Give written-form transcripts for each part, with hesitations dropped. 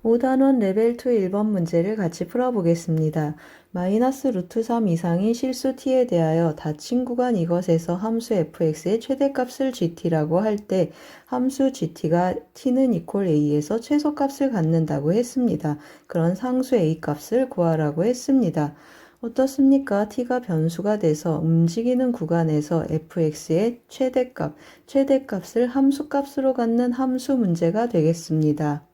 5단원 레벨 2 1번 문제를 같이 풀어보겠습니다. 마이너스 루트 3 이상인 실수 t에 대하여 닫힌 구간 이것에서 함수 fx의 최대값을 gt라고 할 때 함수 gt가 t는 이퀄 a에서 최소값을 갖는다고 했습니다. 그런 상수 a 값을 구하라고 했습니다. 어떻습니까? t가 변수가 돼서 움직이는 구간에서 fx의 최대값을 함수값으로 갖는 함수 문제가 되겠습니다.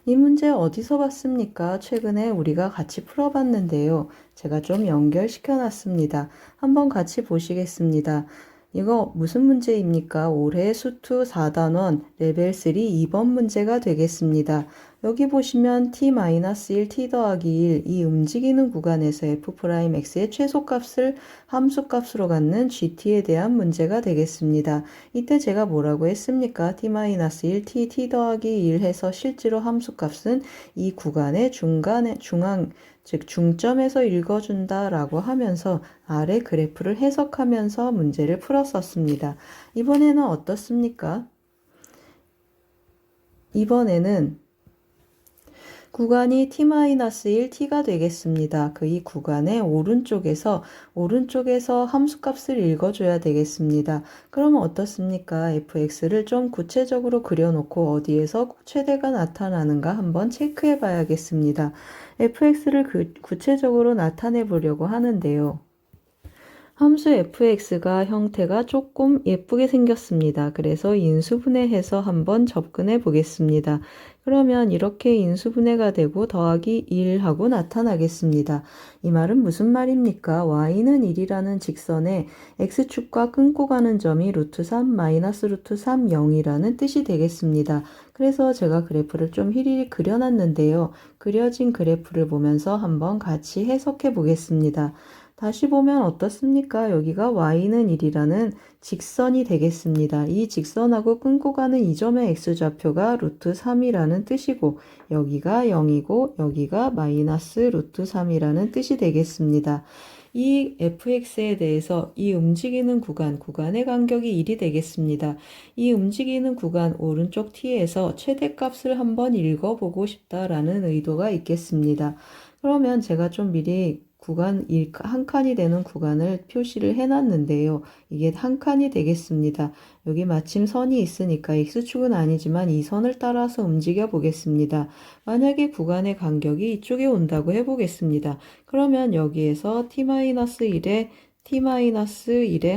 이 문제 어디서 봤습니까? 최근에 우리가 같이 풀어봤는데요. 제가 좀 연결시켜 놨습니다. 한번 같이 보시겠습니다. 이거 무슨 문제입니까? 올해 수투 4단원 레벨 3 2번 문제가 되겠습니다. 여기 보시면 t-1 t 더하기 1 이 움직이는 구간에서 f'x의 최소값을 함수값으로 갖는 gt에 대한 문제가 되겠습니다. 이때 제가 뭐라고 했습니까? t-1 t 더하기 1 해서 실제로 함수값은 이 구간의 중앙 즉 중점에서 읽어준다 라고 하면서 아래 그래프를 해석하면서 문제를 풀었었습니다. 이번에는 어떻습니까? 이번에는 구간이 t-1 t가 되겠습니다. 그 이 구간의 오른쪽에서 함수값을 읽어줘야 되겠습니다. 그러면 어떻습니까? fx를 좀 구체적으로 그려놓고 어디에서 최대가 나타나는가 한번 체크해 봐야겠습니다. fx를 구체적으로 나타내 보려고 하는데요. 함수 fx가 형태가 조금 예쁘게 생겼습니다. 그래서 인수분해해서 한번 접근해 보겠습니다. 그러면 이렇게 인수분해가 되고 더하기 1하고 나타나겠습니다. 이 말은 무슨 말입니까? y는 1이라는 직선에 x축과 끊고 가는 점이 루트 3 마이너스 루트 3 0이라는 뜻이 되겠습니다. 그래서 제가 그래프를 좀 휘리릭 그려놨는데요. 그려진 그래프를 보면서 한번 같이 해석해 보겠습니다. 다시 보면 어떻습니까? 여기가 y는 1이라는 직선이 되겠습니다. 이 직선하고 끊고 가는 이 점의 x좌표가 루트 3이라는 뜻이고 여기가 0이고 여기가 마이너스 루트 3이라는 뜻이 되겠습니다. 이 fx에 대해서 이 움직이는 구간의 간격이 1이 되겠습니다. 이 움직이는 구간 오른쪽 t에서 최대값을 한번 읽어보고 싶다라는 의도가 있겠습니다. 그러면 제가 좀 미리 한 칸이 되는 구간을 표시를 해놨는데요. 이게 한 칸이 되겠습니다. 여기 마침 선이 있으니까 x축은 아니지만 이 선을 따라서 움직여 보겠습니다. 만약에 구간의 간격이 이쪽에 온다고 해보겠습니다. 그러면 여기에서 t-1의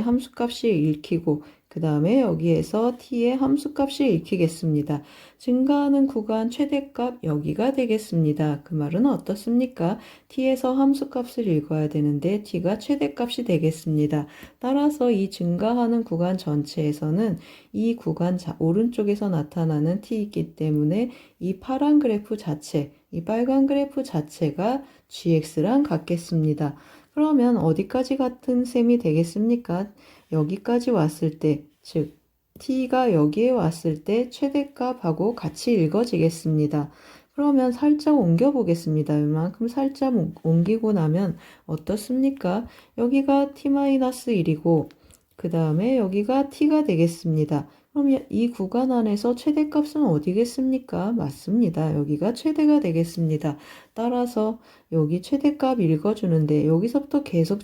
함수값이 읽히고 그 다음에 여기에서 t의 함수값이 읽히겠습니다. 증가하는 구간 최대값 여기가 되겠습니다. 그 말은 어떻습니까? t에서 함수값을 읽어야 되는데 t가 최대값이 되겠습니다. 따라서 이 증가하는 구간 전체에서는 이 구간 오른쪽에서 나타나는 t이기 때문에 이 파란 그래프 자체, 이 빨간 그래프 자체가 gx랑 같겠습니다. 그러면 어디까지 같은 셈이 되겠습니까? 여기까지 왔을 때, 즉 t가 여기에 왔을 때 최대값하고 같이 읽어지겠습니다. 그러면 살짝 옮겨 보겠습니다. 이만큼 살짝 옮기고 나면 어떻습니까? 여기가 t-1이고 그 다음에 여기가 t가 되겠습니다. 그럼 이 구간 안에서 최대값은 어디겠습니까? 맞습니다. 여기가 최대가 되겠습니다. 따라서 여기 최대값 읽어주는데 여기서부터 계속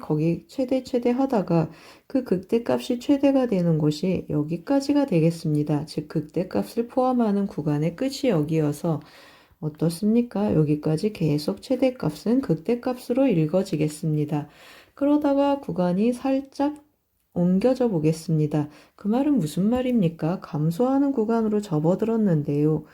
거기 최대 하다가 그 극대값이 최대가 되는 곳이 여기까지가 되겠습니다. 즉 극대값을 포함하는 구간의 끝이 여기여서 어떻습니까? 여기까지 계속 최대값은 극대값으로 읽어지겠습니다. 그러다가 구간이 살짝 옮겨져 보겠습니다. 그 말은 무슨 말입니까? 감소하는 구간으로 접어들었는데요.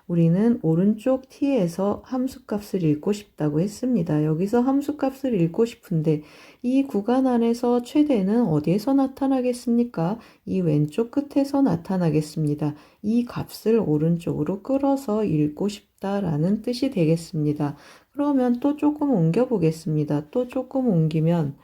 우리는 오른쪽 t에서 함수값을 읽고 싶다고 했습니다. 여기서 함수값을 읽고 싶은데 이 구간 안에서 최대는 어디에서 나타나겠습니까? 이 왼쪽 끝에서 나타나겠습니다. 이 값을 오른쪽으로 끌어서 읽고 싶다라는 뜻이 되겠습니다. 그러면 또 조금 옮겨 보겠습니다. 또 조금 옮기면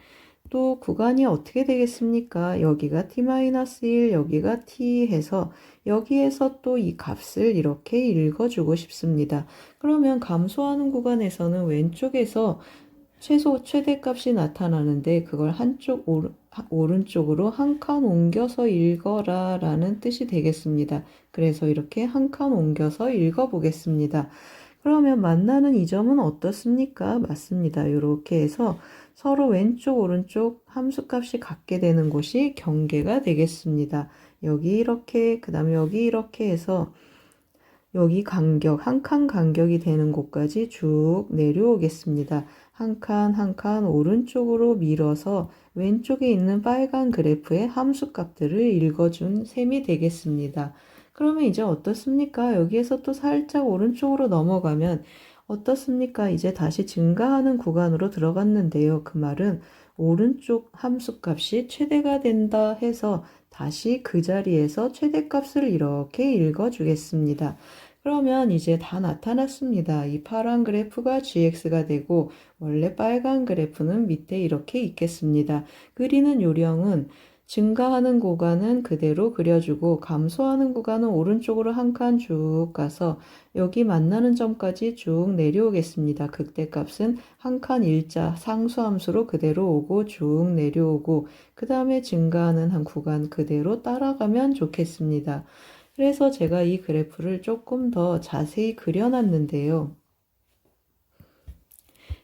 또 구간이 어떻게 되겠습니까? 여기가 t-1, 여기가 t 해서 여기에서 또 이 값을 이렇게 읽어주고 싶습니다. 그러면 감소하는 구간에서는 왼쪽에서 최대값이 나타나는데 그걸 오른쪽으로 한 칸 옮겨서 읽어라 라는 뜻이 되겠습니다. 그래서 이렇게 한 칸 옮겨서 읽어보겠습니다. 그러면 만나는 이 점은 어떻습니까? 맞습니다. 이렇게 해서 서로 왼쪽, 오른쪽 함수값이 같게 되는 곳이 경계가 되겠습니다. 여기 이렇게, 그 다음에 여기 이렇게 해서 여기 간격, 한 칸 간격이 되는 곳까지 쭉 내려오겠습니다. 한 칸, 한 칸 오른쪽으로 밀어서 왼쪽에 있는 빨간 그래프의 함수값들을 읽어준 셈이 되겠습니다. 그러면 이제 어떻습니까? 여기에서 또 살짝 오른쪽으로 넘어가면 어떻습니까? 이제 다시 증가하는 구간으로 들어갔는데요. 그 말은 오른쪽 함수값이 최대가 된다 해서 다시 그 자리에서 최대값을 이렇게 읽어주겠습니다. 그러면 이제 다 나타났습니다. 이 파란 그래프가 gx가 되고 원래 빨간 그래프는 밑에 이렇게 있겠습니다. 그리는 요령은 증가하는 구간은 그대로 그려주고 감소하는 구간은 오른쪽으로 한 칸 쭉 가서 여기 만나는 점까지 쭉 내려오겠습니다. 극대값은 한 칸 일자 상수함수로 그대로 오고 쭉 내려오고 그 다음에 증가하는 한 구간 그대로 따라가면 좋겠습니다. 그래서 제가 이 그래프를 조금 더 자세히 그려놨는데요.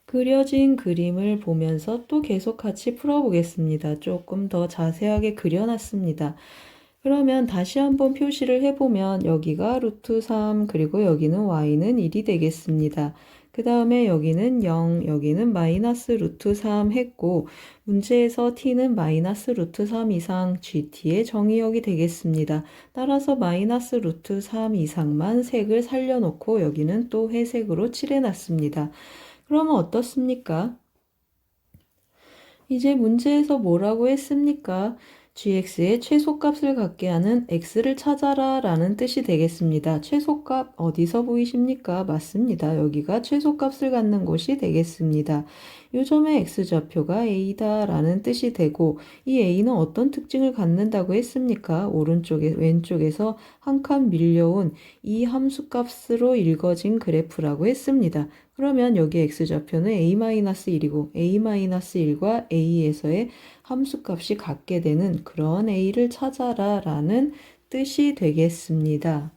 그려진 그림을 보면서 또 계속 같이 풀어보겠습니다. 조금 더 자세하게 그려놨습니다. 그러면 다시 한번 표시를 해보면 여기가 루트 3 그리고 여기는 y는 1이 되겠습니다. 그 다음에 여기는 0, 여기는 마이너스 루트 3 했고 문제에서 t는 마이너스 루트 3 이상 gt의 정의역이 되겠습니다. 따라서 마이너스 루트 3 이상만 색을 살려놓고 여기는 또 회색으로 칠해놨습니다. 그러면 어떻습니까? 이제 문제에서 뭐라고 했습니까? gx의 최소값을 갖게 하는 x를 찾아라 라는 뜻이 되겠습니다. 최소값 어디서 보이십니까? 맞습니다. 여기가 최소값을 갖는 곳이 되겠습니다. 요점의 x좌표가 a다 라는 뜻이 되고 이 a는 어떤 특징을 갖는다고 했습니까? 왼쪽에서 한 칸 밀려온 이 함수값으로 읽어진 그래프라고 했습니다. 그러면 여기 x좌표는 a-1이고 a-1과 a에서의 함수값이 같게 되는 그런 a를 찾아라 라는 뜻이 되겠습니다.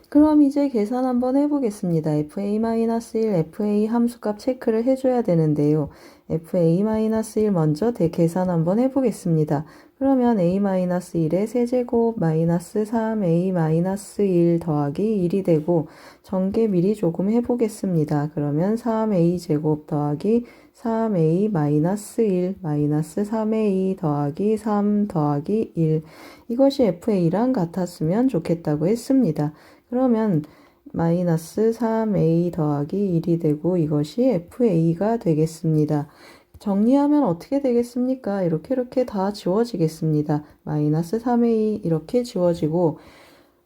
그럼 이제 계산 한번 해보겠습니다. fa-1, fa 함수값 체크를 해줘야 되는데요. fa-1 먼저 계산 한번 해보겠습니다. 그러면 a-1의 세제곱 마이너스 3a-1 더하기 1이 되고 전개 미리 조금 해보겠습니다. 그러면 3a 제곱 더하기 3a 마이너스 1 마이너스 3a 더하기 3 더하기 1 이것이 fa랑 같았으면 좋겠다고 했습니다. 그러면 마이너스 3a 더하기 1이 되고 이것이 fa가 되겠습니다. 정리하면 어떻게 되겠습니까? 이렇게 다 지워지겠습니다. 마이너스 3a 이렇게 지워지고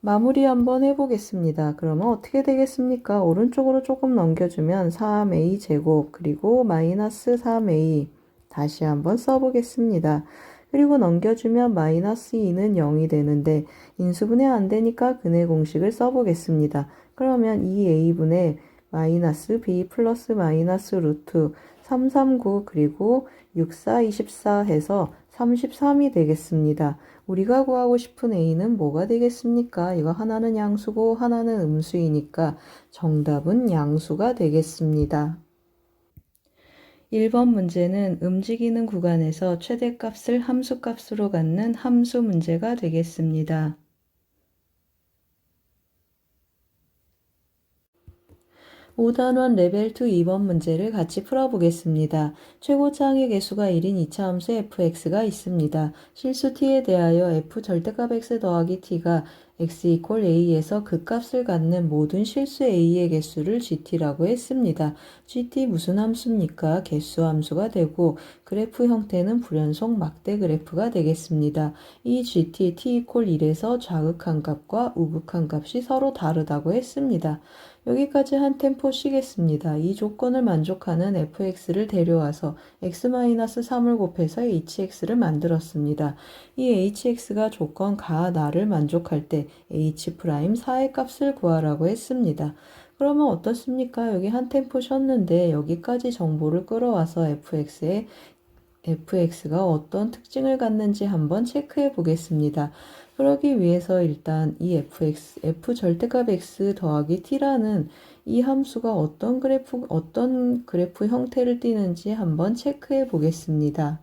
마무리 한번 해보겠습니다. 그러면 어떻게 되겠습니까? 오른쪽으로 조금 넘겨주면 3a 제곱 그리고 마이너스 3a 다시 한번 써보겠습니다. 그리고 넘겨주면 마이너스 2는 0이 되는데 인수분해 안 되니까 근해 공식을 써보겠습니다. 그러면 2a분의 마이너스 b 플러스 마이너스 루트 339 그리고 6, 4, 24 해서 33이 되겠습니다. 우리가 구하고 싶은 a는 뭐가 되겠습니까? 이거 하나는 양수고 하나는 음수이니까 정답은 양수가 되겠습니다. 1번 문제는 움직이는 구간에서 최대값을 함수값으로 갖는 함수 문제가 되겠습니다. 5단원 레벨 2 2번 문제를 같이 풀어보겠습니다. 최고차항의 개수가 1인 2차 함수 fx가 있습니다. 실수 t에 대하여 f 절대값 x 더하기 t가 x 이퀄 a에서 극값을 갖는 모든 실수 a의 개수를 gt라고 했습니다. gt 무슨 함수입니까? 개수 함수가 되고 그래프 형태는 불연속 막대 그래프가 되겠습니다. 이 gt t 이퀄 1에서 좌극한 값과 우극한 값이 서로 다르다고 했습니다. 여기까지 한 템포 쉬겠습니다. 이 조건을 만족하는 fx를 데려와서 x-3을 곱해서 hx를 만들었습니다. 이 hx가 조건 가 나를 만족할 때 h'4의 값을 구하라고 했습니다. 그러면 어떻습니까? 여기 한 템포 쉬었는데 여기까지 정보를 끌어와서 fx가 어떤 특징을 갖는지 한번 체크해 보겠습니다. 그러기 위해서 일단 이 f 절대값 x 더하기 t라는 이 함수가 어떤 그래프 형태를 띠는지 한번 체크해 보겠습니다.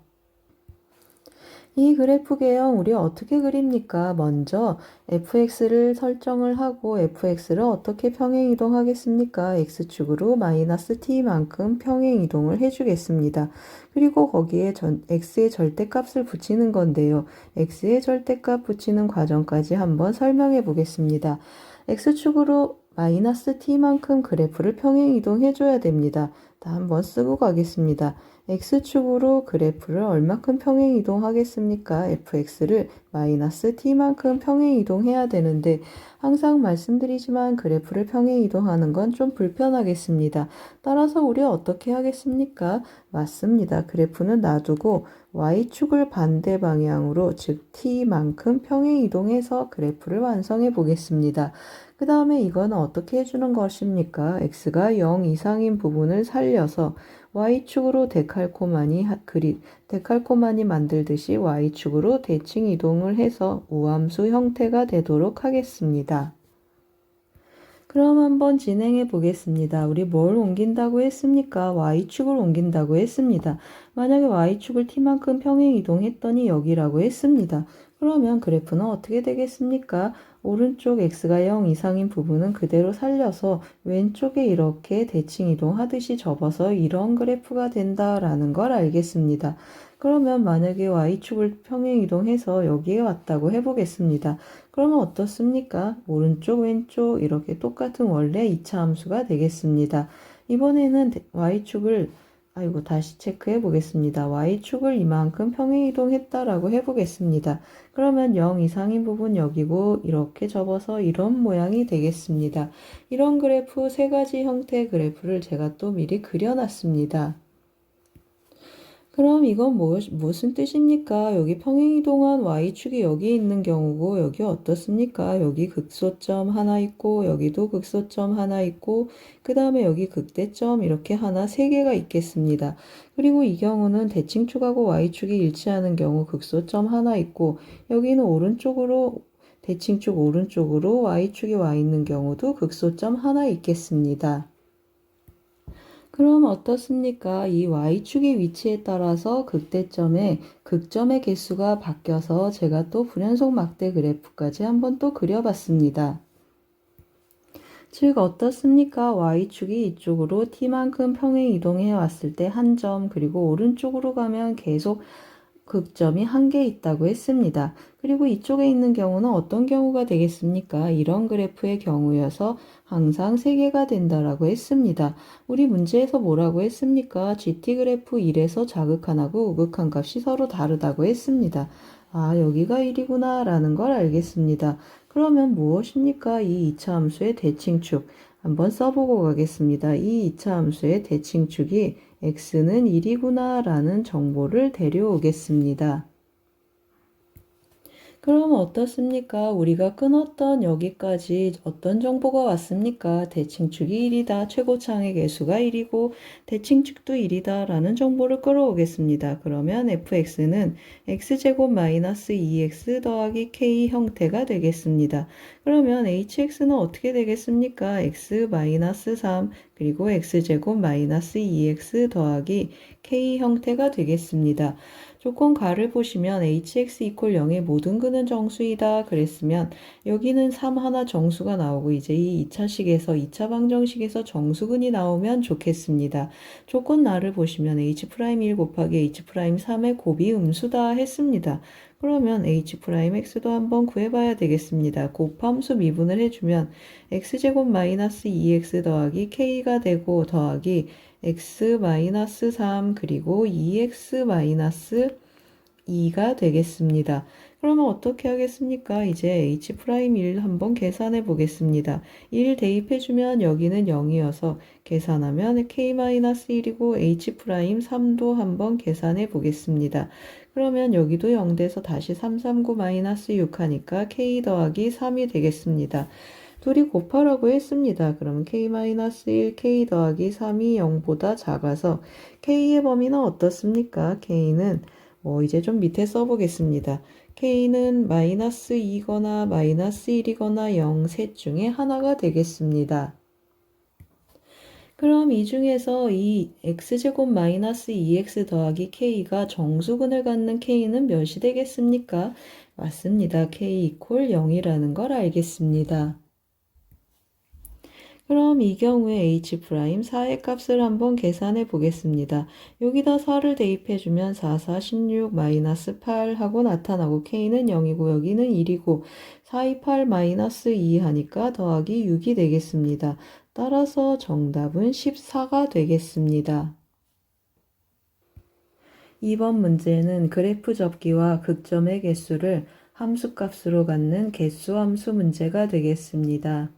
이 그래프 개형 우리 어떻게 그립니까? 먼저 fx를 설정을 하고 fx를 어떻게 평행이동하겠습니까? x축으로 마이너스 t만큼 평행이동을 해주겠습니다. 그리고 거기에 x의 절대값을 붙이는 건데요. x의 절대값 붙이는 과정까지 한번 설명해 보겠습니다. x축으로 마이너스 t만큼 그래프를 평행이동해 줘야 됩니다. 다 한번 쓰고 가겠습니다. x축으로 그래프를 얼마큼 평행이동하겠습니까? fx를 마이너스 t만큼 평행이동해야 되는데 항상 말씀드리지만 그래프를 평행이동하는 건 좀 불편하겠습니다. 따라서 우리 어떻게 하겠습니까? 맞습니다. 그래프는 놔두고 y축을 반대 방향으로 즉 t만큼 평행이동해서 그래프를 완성해 보겠습니다. 그 다음에 이거는 어떻게 해주는 것입니까? x가 0 이상인 부분을 살려서 y축으로 데칼코마니 만들듯이 y축으로 대칭 이동을 해서 우함수 형태가 되도록 하겠습니다. 그럼 한번 진행해 보겠습니다. 우리 뭘 옮긴다고 했습니까? y축을 옮긴다고 했습니다. 만약에 y축을 t만큼 평행 이동했더니 여기라고 했습니다. 그러면 그래프는 어떻게 되겠습니까? 오른쪽 x가 0 이상인 부분은 그대로 살려서 왼쪽에 이렇게 대칭 이동하듯이 접어서 이런 그래프가 된다라는 걸 알겠습니다. 그러면 만약에 y축을 평행 이동해서 여기에 왔다고 해보겠습니다. 그러면 어떻습니까? 오른쪽, 왼쪽 이렇게 똑같은 원래 2차 함수가 되겠습니다. 이번에는 y축을 다시 체크해 보겠습니다. y축을 이만큼 평행 이동했다라고 해보겠습니다. 그러면 0 이상인 부분 여기고 이렇게 접어서 이런 모양이 되겠습니다. 이런 그래프 세 가지 형태의 그래프를 제가 또 미리 그려놨습니다. 그럼 이건 무슨 뜻입니까? 여기 평행이동한 y축이 여기 있는 경우고 여기 어떻습니까? 여기 극소점 하나 있고 여기도 극소점 하나 있고 그 다음에 여기 극대점 이렇게 하나 세 개가 있겠습니다. 그리고 이 경우는 대칭축하고 y축이 일치하는 경우 극소점 하나 있고 여기는 대칭축 오른쪽으로 y축이 와 있는 경우도 극소점 하나 있겠습니다. 그럼 어떻습니까? 이 y축의 위치에 따라서 극점의 개수가 바뀌어서 제가 또 불연속 막대 그래프까지 한번 또 그려봤습니다. 즉 어떻습니까? y축이 이쪽으로 t만큼 평행 이동해 왔을 때 한 점, 그리고 오른쪽으로 가면 계속 극점이 한 개 있다고 했습니다. 그리고 이쪽에 있는 경우는 어떤 경우가 되겠습니까? 이런 그래프의 경우여서 항상 3개가 된다라고 했습니다. 우리 문제에서 뭐라고 했습니까? GT 그래프 1에서 자극한하고 우극한 값이 서로 다르다고 했습니다. 아, 여기가 1이구나 라는 걸 알겠습니다. 그러면 무엇입니까? 이 2차 함수의 대칭축. 한번 써보고 가겠습니다. 이 2차 함수의 대칭축이 x는 1이구나 라는 정보를 데려오겠습니다. 그럼 어떻습니까? 우리가 끊었던 여기까지 어떤 정보가 왔습니까? 대칭축이 1이다. 최고창의 개수가 1이고 대칭축도 1이다 라는 정보를 끌어오겠습니다. 그러면 fx는 x제곱 마이너스 2x 더하기 k 형태가 되겠습니다. 그러면 hx는 어떻게 되겠습니까? x 마이너스 3 그리고 x제곱 마이너스 2x 더하기 k 형태가 되겠습니다. 조건 가를 보시면 hx 이퀄 0의 모든 근은 정수이다 그랬으면 여기는 3 하나 정수가 나오고 이제 이 2차 방정식에서 정수근이 나오면 좋겠습니다. 조건 나를 보시면 h'1 곱하기 h'3의 곱이 음수다 했습니다. 그러면 h'x도 한번 구해봐야 되겠습니다. 곱함수 미분을 해주면 x제곱 마이너스 2x 더하기 k가 되고 더하기 x 마이너스 3 그리고 2x 마이너스 2가 되겠습니다. 그러면 어떻게 하겠습니까? 이제 h'1 한번 계산해 보겠습니다. 1 대입해주면 여기는 0이어서 계산하면 k-1이고 h'3도 한번 계산해 보겠습니다. 그러면 여기도 0 돼서 다시 339-6 하니까 k 더하기 3이 되겠습니다. 둘이 곱하라고 했습니다. 그러면 k-1, k 더하기 3이 0보다 작아서 k의 범위는 어떻습니까? k는 이제 좀 밑에 써보겠습니다. k는 마이너스 2거나 마이너스 1이거나 0 셋 중에 하나가 되겠습니다. 그럼 이 중에서 이 x제곱 마이너스 2x 더하기 k가 정수근을 갖는 k는 몇이 되겠습니까? 맞습니다. k 이퀄 0이라는 걸 알겠습니다. 그럼 이 경우에 h 프라임 4의 값을 한번 계산해 보겠습니다. 여기다 4를 대입해주면 4, 4, 16, 마이너스 8 하고 나타나고 k는 0이고 여기는 1이고 4, 2, 8, 마이너스 2 하니까 더하기 6이 되겠습니다. 따라서 정답은 14가 되겠습니다. 2번 문제는 그래프 접기와 극점의 개수를 함수값으로 갖는 개수함수 문제가 되겠습니다.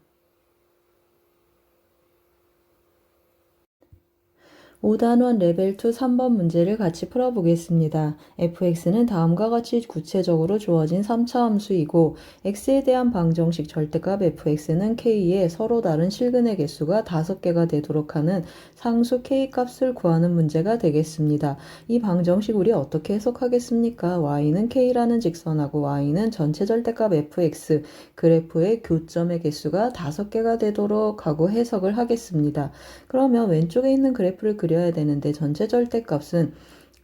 5단원 레벨 2 3번 문제를 같이 풀어보겠습니다. fx는 다음과 같이 구체적으로 주어진 3차 함수이고 x에 대한 방정식 절대값 fx는 k에 서로 다른 실근의 개수가 5개가 되도록 하는 상수 k 값을 구하는 문제가 되겠습니다. 이 방정식 우리 어떻게 해석하겠습니까? y는 k라는 직선하고 y는 전체 절대값 fx, 그래프의 교점의 개수가 5개가 되도록 하고 해석을 하겠습니다. 그러면 왼쪽에 있는 그래프를 그려야 되는데 전체 절대값은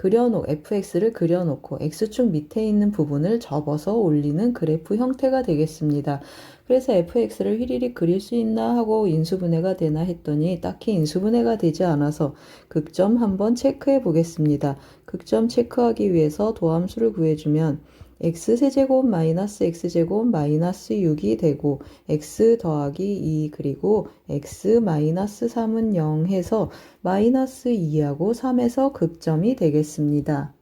fx를 그려놓고 x축 밑에 있는 부분을 접어서 올리는 그래프 형태가 되겠습니다. 그래서 fx를 휘리릭 그릴 수 있나 하고 인수분해가 되나 했더니 딱히 인수분해가 되지 않아서 극점 한번 체크해 보겠습니다. 극점 체크하기 위해서 도함수를 구해주면 x세제곱 마이너스 x제곱 마이너스 6이 되고 x 더하기 2 그리고 x 마이너스 3은 0 해서 마이너스 2하고 3에서 극점이 되겠습니다.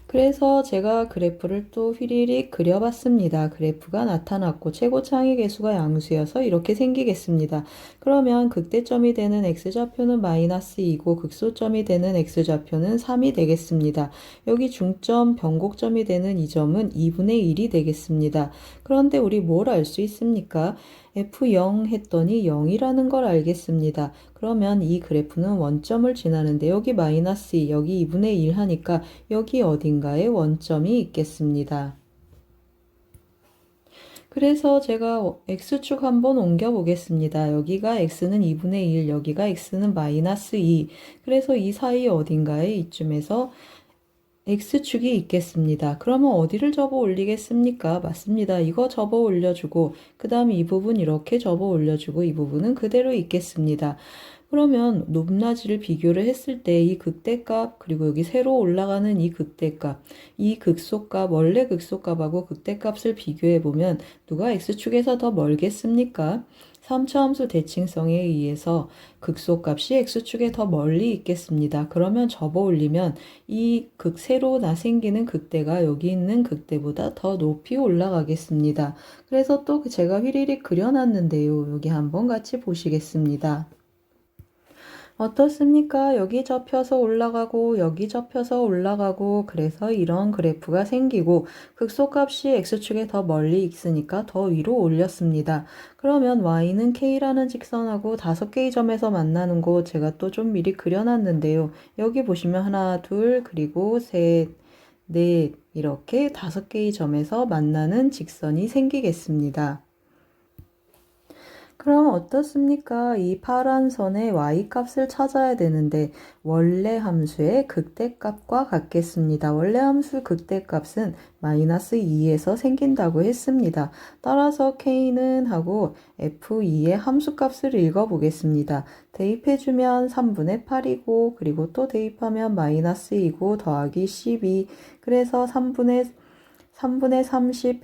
그래서 제가 그래프를 또 휘리릭 그려봤습니다. 그래프가 나타났고 최고차항의 개수가 양수여서 이렇게 생기겠습니다. 그러면 극대점이 되는 x좌표는 마이너스 2고 극소점이 되는 x좌표는 3이 되겠습니다. 여기 중점 변곡점이 되는 이 점은 2분의 1이 되겠습니다. 그런데 우리 뭘 알 수 있습니까? F0 했더니 0이라는 걸 알겠습니다. 그러면 이 그래프는 원점을 지나는데 여기 마이너스 2, 여기 2분의 1 하니까 여기 어딘가에 원점이 있겠습니다. 그래서 제가 x축 한번 옮겨 보겠습니다. 여기가 x는 2분의 1, 여기가 x는 마이너스 2. 그래서 이 사이 어딘가에 이쯤에서 x축이 있겠습니다. 그러면 어디를 접어 올리겠습니까? 맞습니다. 이거 접어 올려주고 그 다음 이 부분 이렇게 접어 올려주고 이 부분은 그대로 있겠습니다. 그러면 높낮이를 비교를 했을 때 이 극대값 그리고 여기 새로 올라가는 이 극대값 이 극소값 원래 극소값하고 극대값을 비교해보면 누가 x축에서 더 멀겠습니까? 3차 함수 대칭성에 의해서 극소값이 x축에 더 멀리 있겠습니다. 그러면 접어 올리면 이 새로 생기는 극대가 여기 있는 극대보다 더 높이 올라가겠습니다. 그래서 또 제가 휘리릭 그려놨는데요. 여기 한번 같이 보시겠습니다. 어떻습니까? 여기 접혀서 올라가고 여기 접혀서 올라가고 그래서 이런 그래프가 생기고 극소값이 x축에 더 멀리 있으니까 더 위로 올렸습니다. 그러면 y는 k라는 직선하고 5개의 점에서 만나는 곳 제가 또 좀 미리 그려놨는데요. 여기 보시면 하나, 둘, 그리고 셋, 넷 이렇게 5개의 점에서 만나는 직선이 생기겠습니다. 그럼 어떻습니까? 이 파란 선의 y값을 찾아야 되는데 원래 함수의 극대값과 같겠습니다. 원래 함수 극대값은 마이너스 2에서 생긴다고 했습니다. 따라서 k는 하고 f2의 함수값을 읽어보겠습니다. 대입해주면 3분의 8이고 그리고 또 대입하면 마이너스 2고 더하기 12 그래서 3분의 30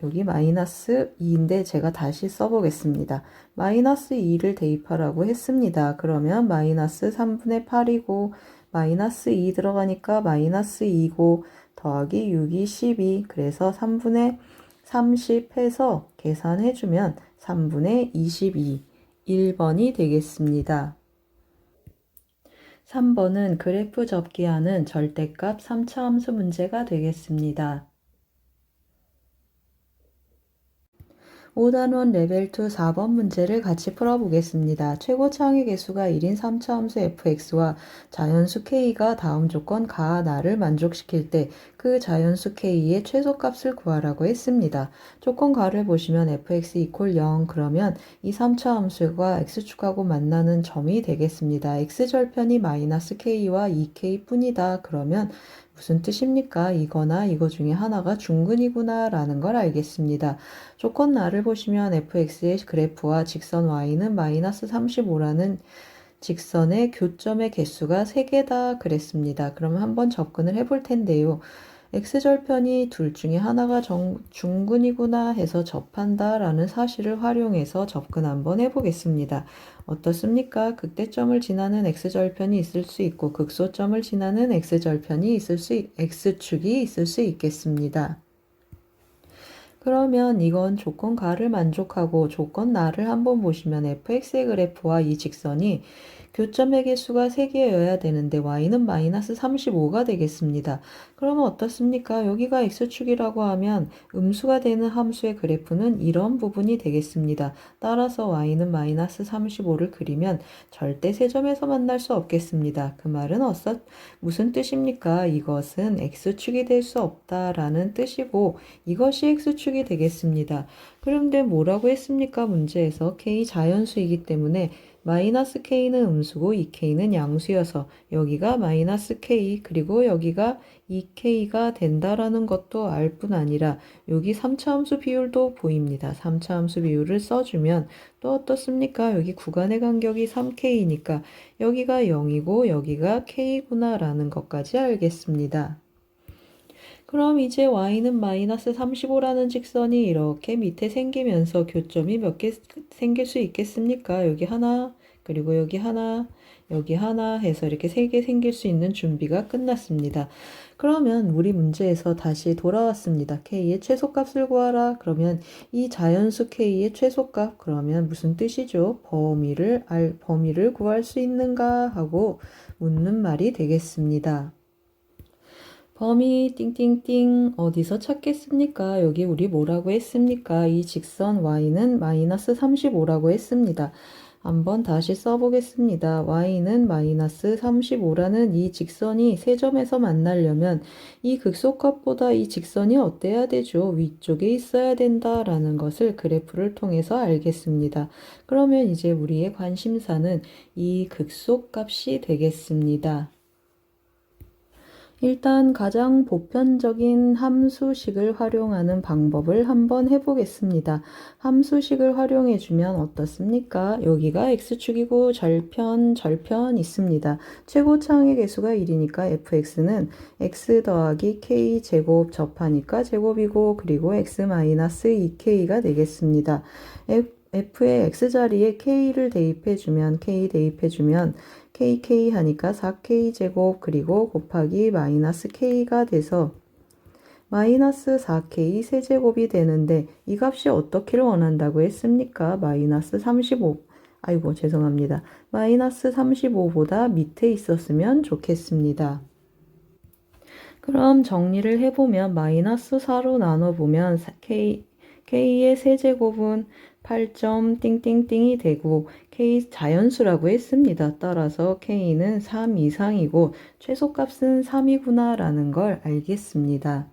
여기 마이너스 2인데 제가 다시 써보겠습니다. 마이너스 2를 대입하라고 했습니다. 그러면 마이너스 3분의 8이고 마이너스 2 들어가니까 마이너스 2고 더하기 6이 12 그래서 3분의 30 해서 계산해주면 3분의 22 1번이 되겠습니다. 3번은 그래프 접기하는 절대값 3차 함수 문제가 되겠습니다. 5단원 레벨 2 4번 문제를 같이 풀어보겠습니다. 최고 창의 개수가 1인 3차 함수 fx와 자연수 k가 다음 조건 가, 나를 만족시킬 때 그 자연수 k의 최소값을 구하라고 했습니다. 조건 가를 보시면 fx 이퀄 0 그러면 이 3차 함수가 x축하고 만나는 점이 되겠습니다. x절편이 마이너스 k와 2k 뿐이다. 그러면 무슨 뜻입니까? 이거나 이거 중에 하나가 중근이구나 라는 걸 알겠습니다. 조건 나를 보시면 fx의 그래프와 직선 y는 마이너스 35라는 직선의 교점의 개수가 3개다 그랬습니다. 그러면 한번 접근을 해볼 텐데요. x절편이 둘 중에 하나가 중근이구나 해서 접한다 라는 사실을 활용해서 접근 한번 해보겠습니다. 어떻습니까? 극대점을 지나는 x절편이 있을 수 있고 극소점을 지나는 x축이 있을 수 있겠습니다. 그러면 이건 조건 가를 만족하고 조건 나를 한번 보시면 fx의 그래프와 이 직선이 교점의 개수가 3개여야 되는데 y는 마이너스 35가 되겠습니다. 그러면 어떻습니까? 여기가 x축이라고 하면 음수가 되는 함수의 그래프는 이런 부분이 되겠습니다. 따라서 y는 마이너스 35를 그리면 절대 세점에서 만날 수 없겠습니다. 그 말은 무슨 뜻입니까? 이것은 x축이 될 수 없다라는 뜻이고 이것이 x축이 되겠습니다. 그런데 뭐라고 했습니까? 문제에서 k 자연수이기 때문에 마이너스 k는 음수고 2k는 양수여서 여기가 마이너스 k 그리고 여기가 2k가 된다라는 것도 알 뿐 아니라 여기 3차 함수 비율도 보입니다. 3차 함수 비율을 써주면 또 어떻습니까? 여기 구간의 간격이 3k니까 여기가 0이고 여기가 k구나 라는 것까지 알겠습니다. 그럼 이제 y는 마이너스 35라는 직선이 이렇게 밑에 생기면서 교점이 몇 개 생길 수 있겠습니까? 여기 하나, 그리고 여기 하나, 여기 하나 해서 이렇게 3개 생길 수 있는 준비가 끝났습니다. 그러면 우리 문제에서 다시 돌아왔습니다. k의 최소값을 구하라. 그러면 이 자연수 k의 최소값 그러면 무슨 뜻이죠? 범위를 구할 수 있는가 하고 묻는 말이 되겠습니다. 범위 띵띵띵 어디서 찾겠습니까? 여기 우리 뭐라고 했습니까? 이 직선 y는 마이너스 35라고 했습니다. 한번 다시 써보겠습니다. y는 마이너스 35라는 이 직선이 세 점에서 만나려면 이 극소값보다 이 직선이 어때야 되죠? 위쪽에 있어야 된다라는 것을 그래프를 통해서 알겠습니다. 그러면 이제 우리의 관심사는 이 극소값이 되겠습니다. 일단 가장 보편적인 함수식을 활용하는 방법을 한번 해보겠습니다. 함수식을 활용해주면 어떻습니까? 여기가 x축이고 절편 있습니다. 최고차항의 개수가 1이니까 fx는 x 더하기 k 제곱 접하니까 제곱이고 그리고 x 마이너스 2k가 되겠습니다. f의 x자리에 k를 대입해주면 kk 하니까 4k 제곱 그리고 곱하기 마이너스 k가 돼서 마이너스 4k 세제곱이 되는데 이 값이 어떻기를 원한다고 했습니까? 마이너스 35. 아이고 죄송합니다. 마이너스 35보다 밑에 있었으면 좋겠습니다. 그럼 정리를 해보면 마이너스 4로 나눠보면 k의 세제곱은 8점 띵띵띵이 되고 k 자연수라고 했습니다. 따라서 k는 3 이상이고 최소값은 3이구나 라는 걸 알겠습니다.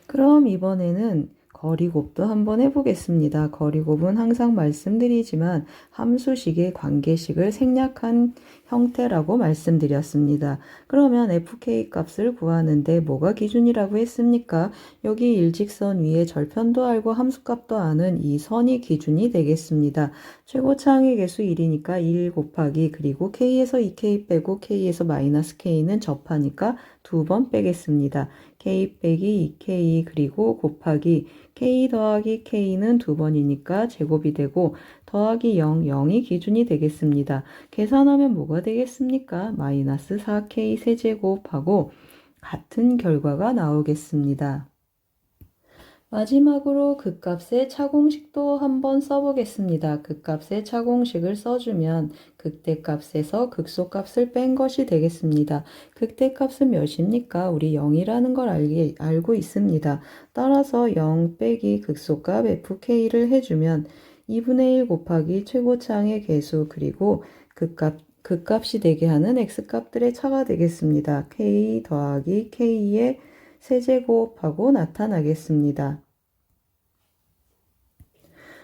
그럼 이번에는 거리곱도 한번 해보겠습니다. 거리곱은 항상 말씀드리지만 함수식의 관계식을 생략한 형태라고 말씀드렸습니다. 그러면 fk 값을 구하는데 뭐가 기준이라고 했습니까? 여기 일직선 위에 절편도 알고 함수값도 아는 이 선이 기준이 되겠습니다. 최고차항의 개수 1이니까 1 곱하기 그리고 k에서 2k 빼고 k에서 마이너스 k는 접하니까 2번 빼겠습니다. k 빼기 2k 그리고 곱하기 k 더하기 k는 2번이니까 제곱이 되고 더하기 0, 0이 기준이 되겠습니다. 계산하면 뭐가 되겠습니까? 마이너스 4k 세제곱하고 같은 결과가 나오겠습니다. 마지막으로 극값의 차공식도 한번 써보겠습니다. 극값의 차공식을 써주면 극대값에서 극소값을 뺀 것이 되겠습니다. 극대값은 몇입니까? 우리 0이라는 걸 알고 있습니다. 따라서 0 빼기 극소값 fk를 해주면 2분의 1 곱하기 최고차항의 개수 그리고 극값이 되게 하는 x값들의 차가 되겠습니다. k 더하기 k의 세제곱하고 나타나겠습니다.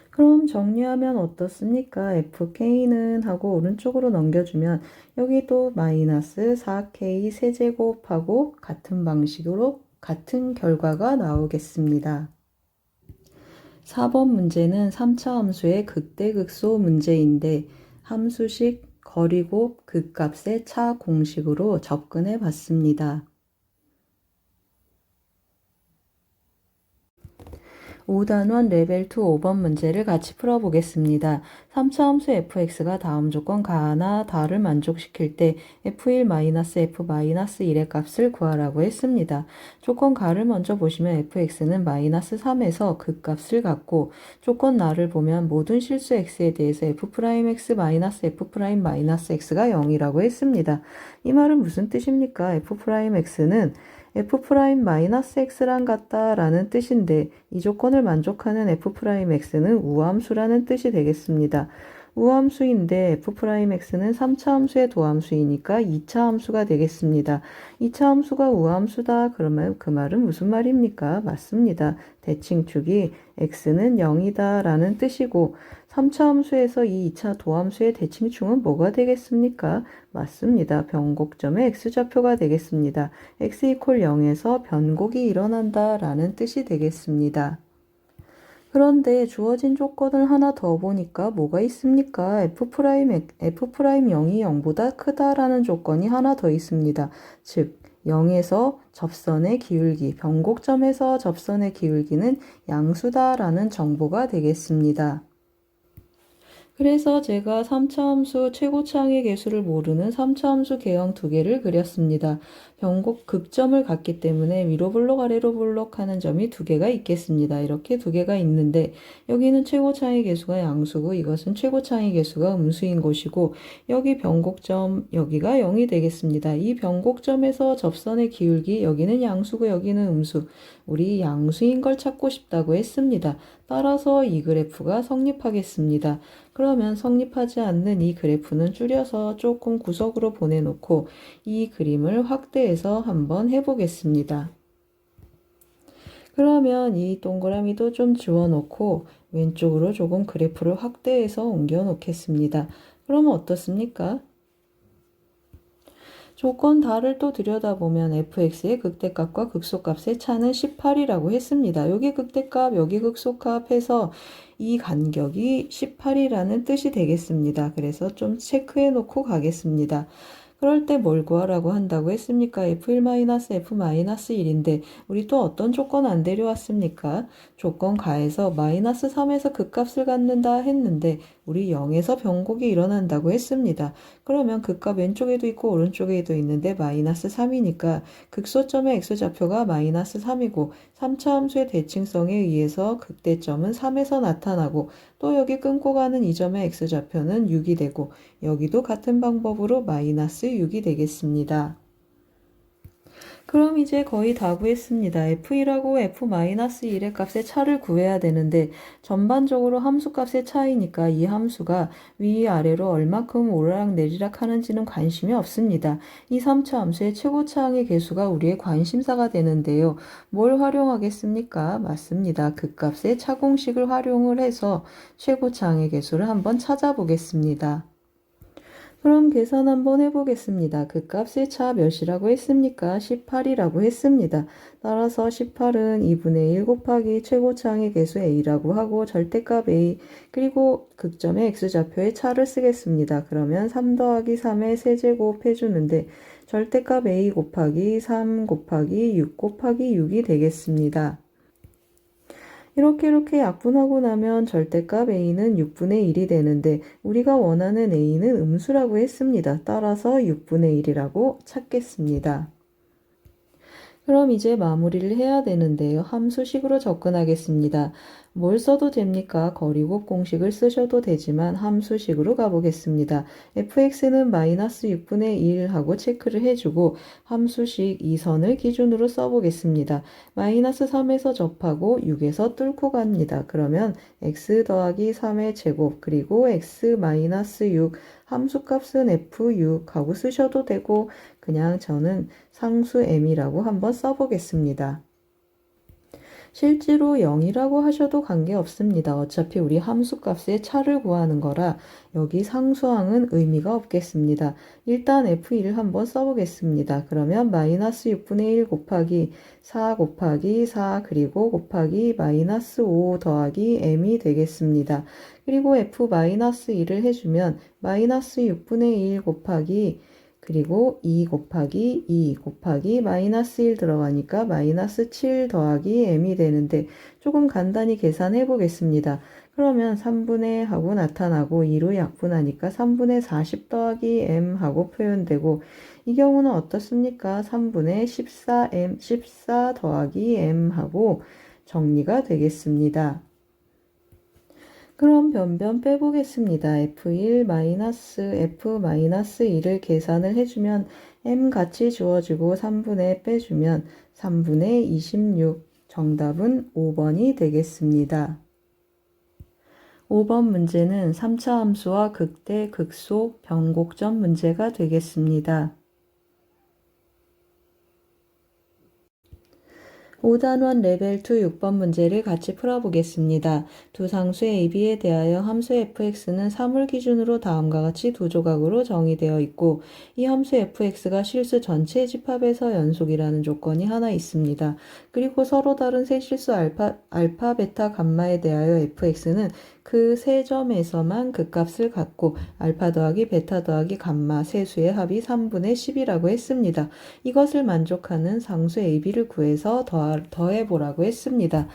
그럼 정리하면 어떻습니까? fk는 하고 오른쪽으로 넘겨주면 여기 또 마이너스 4k 세제곱하고 같은 방식으로 같은 결과가 나오겠습니다. 4번 문제는 3차 함수의 극대극소 문제인데 함수식 거리곱 극값의 차 공식으로 접근해 봤습니다. 5단원 레벨 2 5번 문제를 같이 풀어보겠습니다. 3차 함수 fx가 다음 조건 가나 다를 만족시킬 때 f1-f-1의 값을 구하라고 했습니다. 조건 가를 먼저 보시면 fx는 -3에서 극값을 갖고 조건 나를 보면 모든 실수 x에 대해서 f'-f'-x가 0이라고 했습니다. 이 말은 무슨 뜻입니까? f'x는 f'-x랑 같다라는 뜻인데 이 조건을 만족하는 f'x는 우함수라는 뜻이 되겠습니다. 우함수인데 f'x는 3차 함수의 도함수이니까 2차 함수가 되겠습니다. 2차 함수가 우함수다 그러면 그 말은 무슨 말입니까? 맞습니다. 대칭축이 x는 0이다 라는 뜻이고 3차 함수에서 이 2차 도함수의 대칭축은 뭐가 되겠습니까? 맞습니다. 변곡점의 x좌표가 되겠습니다. x = 0에서 변곡이 일어난다 라는 뜻이 되겠습니다. 그런데 주어진 조건을 하나 더 보니까 뭐가 있습니까? f'0이 0보다 크다라는 조건이 하나 더 있습니다. 즉 0에서 접선의 기울기, 변곡점에서 접선의 기울기는 양수다라는 정보가 되겠습니다. 그래서 제가 3차 함수 최고차항의 개수를 모르는 3차 함수 개형 두 개를 그렸습니다. 변곡 극점을 갖기 때문에 위로 블록 아래로 블록 하는 점이 두 개가 있겠습니다. 이렇게 두 개가 있는데 여기는 최고차항의 개수가 양수고 이것은 최고차항의 개수가 음수인 것이고 여기 변곡점 여기가 0이 되겠습니다. 이 변곡점에서 접선의 기울기 여기는 양수고 여기는 음수. 우리 양수인 걸 찾고 싶다고 했습니다. 따라서 이 그래프가 성립하겠습니다. 그러면 성립하지 않는 이 그래프는 줄여서 조금 구석으로 보내놓고 이 그림을 확대해서 한번 해보겠습니다. 그러면 이 동그라미도 좀 지워놓고 왼쪽으로 조금 그래프를 확대해서 옮겨 놓겠습니다. 그러면 어떻습니까? 조건 다를 또 들여다보면 fx의 극대값과 극소값의 차는 18이라고 했습니다. 여기 극대값, 여기 극소값 해서 이 간격이 18이라는 뜻이 되겠습니다. 그래서 좀 체크해 놓고 가겠습니다. 그럴 때 뭘 구하라고 한다고 했습니까? f1-f-1인데 우리 또 어떤 조건 안 데려왔습니까? 조건 가에서 -3에서 극값을 갖는다 했는데 우리 0에서 변곡이 일어난다고 했습니다. 그러면 극값 왼쪽에도 있고 오른쪽에도 있는데 -3이니까 극소점의 x좌표가 -3이고 3차 함수의 대칭성에 의해서 극대점은 3에서 나타나고 또 여기 끊고 가는 이 점의 x좌표는 6이 되고 여기도 같은 방법으로 -6이 되겠습니다. 그럼 이제 거의 다 구했습니다. f1하고 f-1의 값의 차를 구해야 되는데 전반적으로 함수값의 차이니까 이 함수가 위아래로 얼마큼 오르락내리락 하는지는 관심이 없습니다. 이 3차 함수의 최고차항의 개수가 우리의 관심사가 되는데요. 뭘 활용하겠습니까? 맞습니다. 극값의 차공식을 활용을 해서 최고차항의 개수를 한번 찾아보겠습니다. 그럼 계산 한번 해보겠습니다. 그 값의 차 몇이라고 했습니까? 18이라고 했습니다. 따라서 18은 2분의 1 곱하기 최고차항의 개수 a라고 하고 절대값 a 그리고 극점의 x좌표의 차를 쓰겠습니다. 그러면 3 더하기 3의 세제곱 해주는데 절대값 a 곱하기 3 곱하기 6 곱하기 6이 되겠습니다. 이렇게 약분하고 나면 절대값 a는 6분의 1이 되는데 우리가 원하는 a는 음수라고 했습니다. 따라서 6분의 1이라고 찾겠습니다. 그럼 이제 마무리를 해야 되는데요. 함수식으로 접근하겠습니다. 뭘 써도 됩니까? 거리곱 공식을 쓰셔도 되지만 함수식으로 가보겠습니다. fx는 마이너스 6분의 1 하고 체크를 해주고 함수식 2선을 기준으로 써보겠습니다. 마이너스 3에서 접하고 6에서 뚫고 갑니다. 그러면 x 더하기 3의 제곱 그리고 x 마이너스 6 함수값은 f6 하고 쓰셔도 되고 그냥 저는 상수 m이라고 한번 써보겠습니다. 실제로 0이라고 하셔도 관계없습니다. 어차피 우리 함수값의 차를 구하는 거라 여기 상수항은 의미가 없겠습니다. 일단 f1을 한번 써보겠습니다. 그러면 마이너스 6분의 1 곱하기 4 곱하기 4 그리고 곱하기 마이너스 5 더하기 m이 되겠습니다. 그리고 f-1을 해주면 마이너스 6분의 1 곱하기 그리고 2 곱하기 2 곱하기 마이너스 1 들어가니까 마이너스 7 더하기 m이 되는데 조금 간단히 계산해 보겠습니다. 그러면 3분의 하고 나타나고 2로 약분하니까 3분의 40 더하기 m 하고 표현되고 이 경우는 어떻습니까? 3분의 14m 14 더하기 m 하고 정리가 되겠습니다. 그럼 변변 빼보겠습니다. f1 f-2를 계산을 해주면 m 같이 주어지고 3분의 빼주면 3분의 26 정답은 5번이 되겠습니다. 5번 문제는 3차 함수와 극대, 극소, 변곡점 문제가 되겠습니다. 5단원 레벨 2 6번 문제를 같이 풀어보겠습니다. 두 상수 A, B에 대하여 함수 fx는 3을 기준으로 다음과 같이 두 조각으로 정의되어 있고 이 함수 fx가 실수 전체 집합에서 연속이라는 조건이 하나 있습니다. 그리고 서로 다른 세 실수 알파, 베타, 감마에 대하여 fx는 그 세 점에서만 극값을 갖고 알파 더하기 베타 더하기 감마 세 수의 합이 3분의 10이라고 했습니다. 이것을 만족하는 상수 AB를 구해서 더해보라고 했습니다.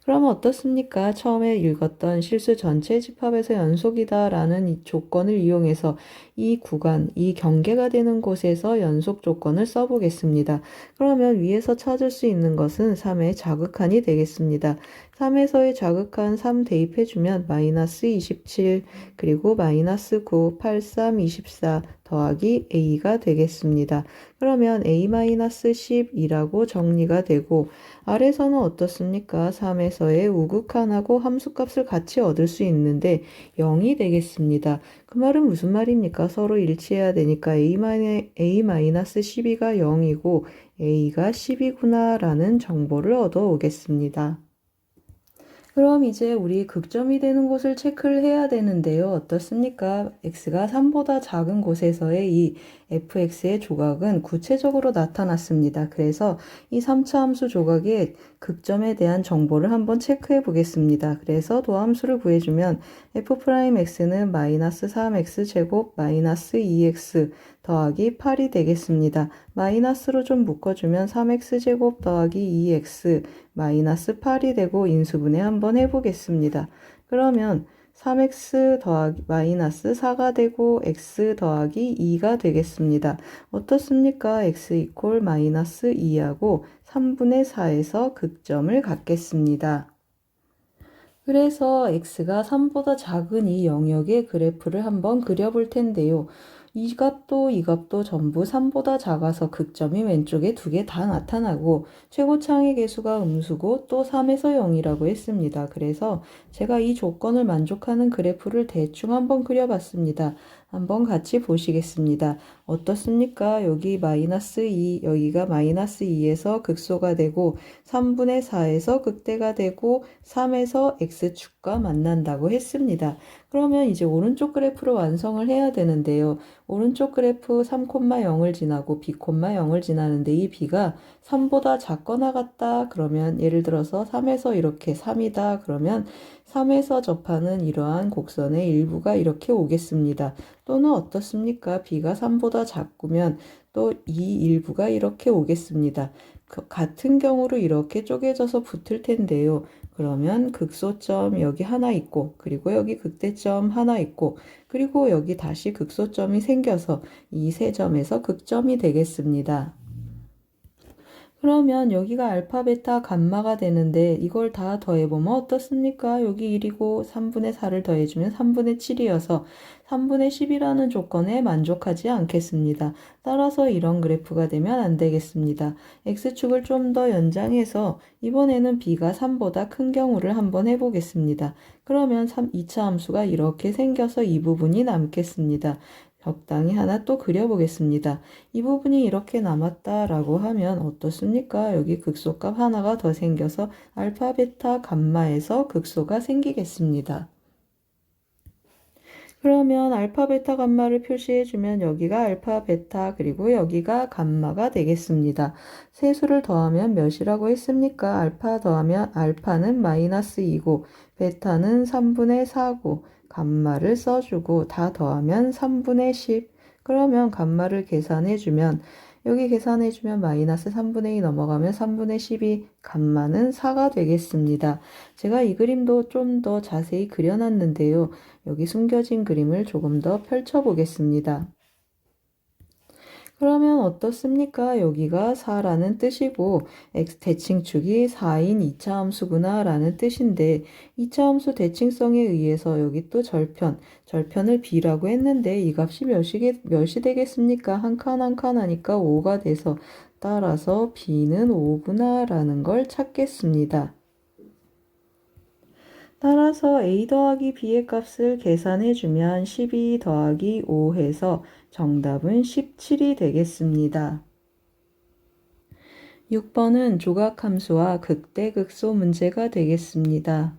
그럼 어떻습니까? 처음에 읽었던 실수 전체 집합에서 연속이다 라는 이 조건을 이용해서 이 구간, 이 경계가 되는 곳에서 연속 조건을 써보겠습니다. 그러면 위에서 찾을 수 있는 것은 3의 자극한이 되겠습니다. 3에서의 자극한 3 대입해주면 마이너스 27 그리고 마이너스 9, 83, 24 더하기 a가 되겠습니다. 그러면 a-12라고 정리가 되고 아래서는 어떻습니까? 3에서의 우극한하고 함수값을 같이 얻을 수 있는데 0이 되겠습니다. 그 말은 무슨 말입니까? 서로 일치해야 되니까 a-12가 0이고 a가 10이구나 라는 정보를 얻어 오겠습니다. 그럼 이제 우리 극점이 되는 곳을 체크를 해야 되는데요. 어떻습니까? x가 3보다 작은 곳에서의 이 fx의 조각은 구체적으로 나타났습니다. 그래서 이 3차 함수 조각의 극점에 대한 정보를 한번 체크해 보겠습니다. 그래서 도함수를 구해주면 f'x는 마이너스 3x 제곱 마이너스 2x 더하기 8이 되겠습니다. 마이너스로 좀 묶어주면 3x 제곱 더하기 2x 마이너스 8이 되고 인수분해 한번 해보겠습니다. 그러면 3x 더하기 마이너스 4가 되고 x 더하기 2가 되겠습니다. 어떻습니까? x 이퀄 마이너스 2하고 3분의 4에서 극점을 갖겠습니다. 그래서 x가 3보다 작은 이 영역의 그래프를 한번 그려볼 텐데요. 이 값도 전부 3보다 작아서 극점이 왼쪽에 두 개 다 나타나고 최고창의 개수가 음수고 또 3에서 0이라고 했습니다. 그래서 제가 이 조건을 만족하는 그래프를 대충 한번 그려봤습니다. 한번 같이 보시겠습니다. 어떻습니까? 여기 마이너스 2, 여기가 마이너스 2에서 극소가 되고 3분의 4에서 극대가 되고 3에서 x축과 만난다고 했습니다. 그러면 이제 오른쪽 그래프를 완성을 해야 되는데요. 오른쪽 그래프 3,0을 지나고 b,0을 지나는데 이 b가 3보다 작거나 같다. 그러면 예를 들어서 3에서 이렇게 3이다. 그러면 3에서 접하는 이러한 곡선의 일부가 이렇게 오겠습니다. 또는 어떻습니까? b가 3보다 작으면 또 이 일부가 이렇게 오겠습니다. 같은 경우로 이렇게 쪼개져서 붙을 텐데요. 그러면 극소점 여기 하나 있고 그리고 여기 극대점 하나 있고 그리고 여기 다시 극소점이 생겨서 이 세 점에서 극점이 되겠습니다. 그러면 여기가 알파, 베타, 감마가 되는데 이걸 다 더해보면 어떻습니까? 여기 1이고 3분의 4를 더해주면 3분의 7이어서 3분의 10이라는 조건에 만족하지 않겠습니다. 따라서 이런 그래프가 되면 안 되겠습니다. X축을 좀 더 연장해서 이번에는 B가 3보다 큰 경우를 한번 해보겠습니다. 그러면 2차 함수가 이렇게 생겨서 이 부분이 남겠습니다. 적당히 하나 또 그려보겠습니다. 이 부분이 이렇게 남았다라고 하면 어떻습니까? 여기 극소값 하나가 더 생겨서 알파, 베타, 감마에서 극소가 생기겠습니다. 그러면 알파, 베타, 감마를 표시해주면 여기가 알파, 베타, 그리고 여기가 감마가 되겠습니다. 세 수를 더하면 몇이라고 했습니까? 알파 더하면 알파는 마이너스 2고 베타는 3분의 4고 감마를 써주고 다 더하면 3분의 10. 그러면 감마를 계산해주면 여기 계산해주면 마이너스 3분의 2 넘어가면 3분의 12, 감마는 4가 되겠습니다. 제가 이 그림도 좀 더 자세히 그려놨는데요. 여기 숨겨진 그림을 조금 더 펼쳐보겠습니다. 그러면 어떻습니까? 여기가 4라는 뜻이고 x 대칭축이 4인 2차 함수구나 라는 뜻인데 2차 함수 대칭성에 의해서 여기 또 절편을 b라고 했는데 이 값이 몇이 되겠습니까? 한 칸 한 칸 하니까 5가 돼서 따라서 b는 5구나 라는 걸 찾겠습니다. 따라서 a 더하기 b의 값을 계산해주면 12 더하기 5 해서 정답은 17이 되겠습니다. 6번은 조각함수와 극대극소 문제가 되겠습니다.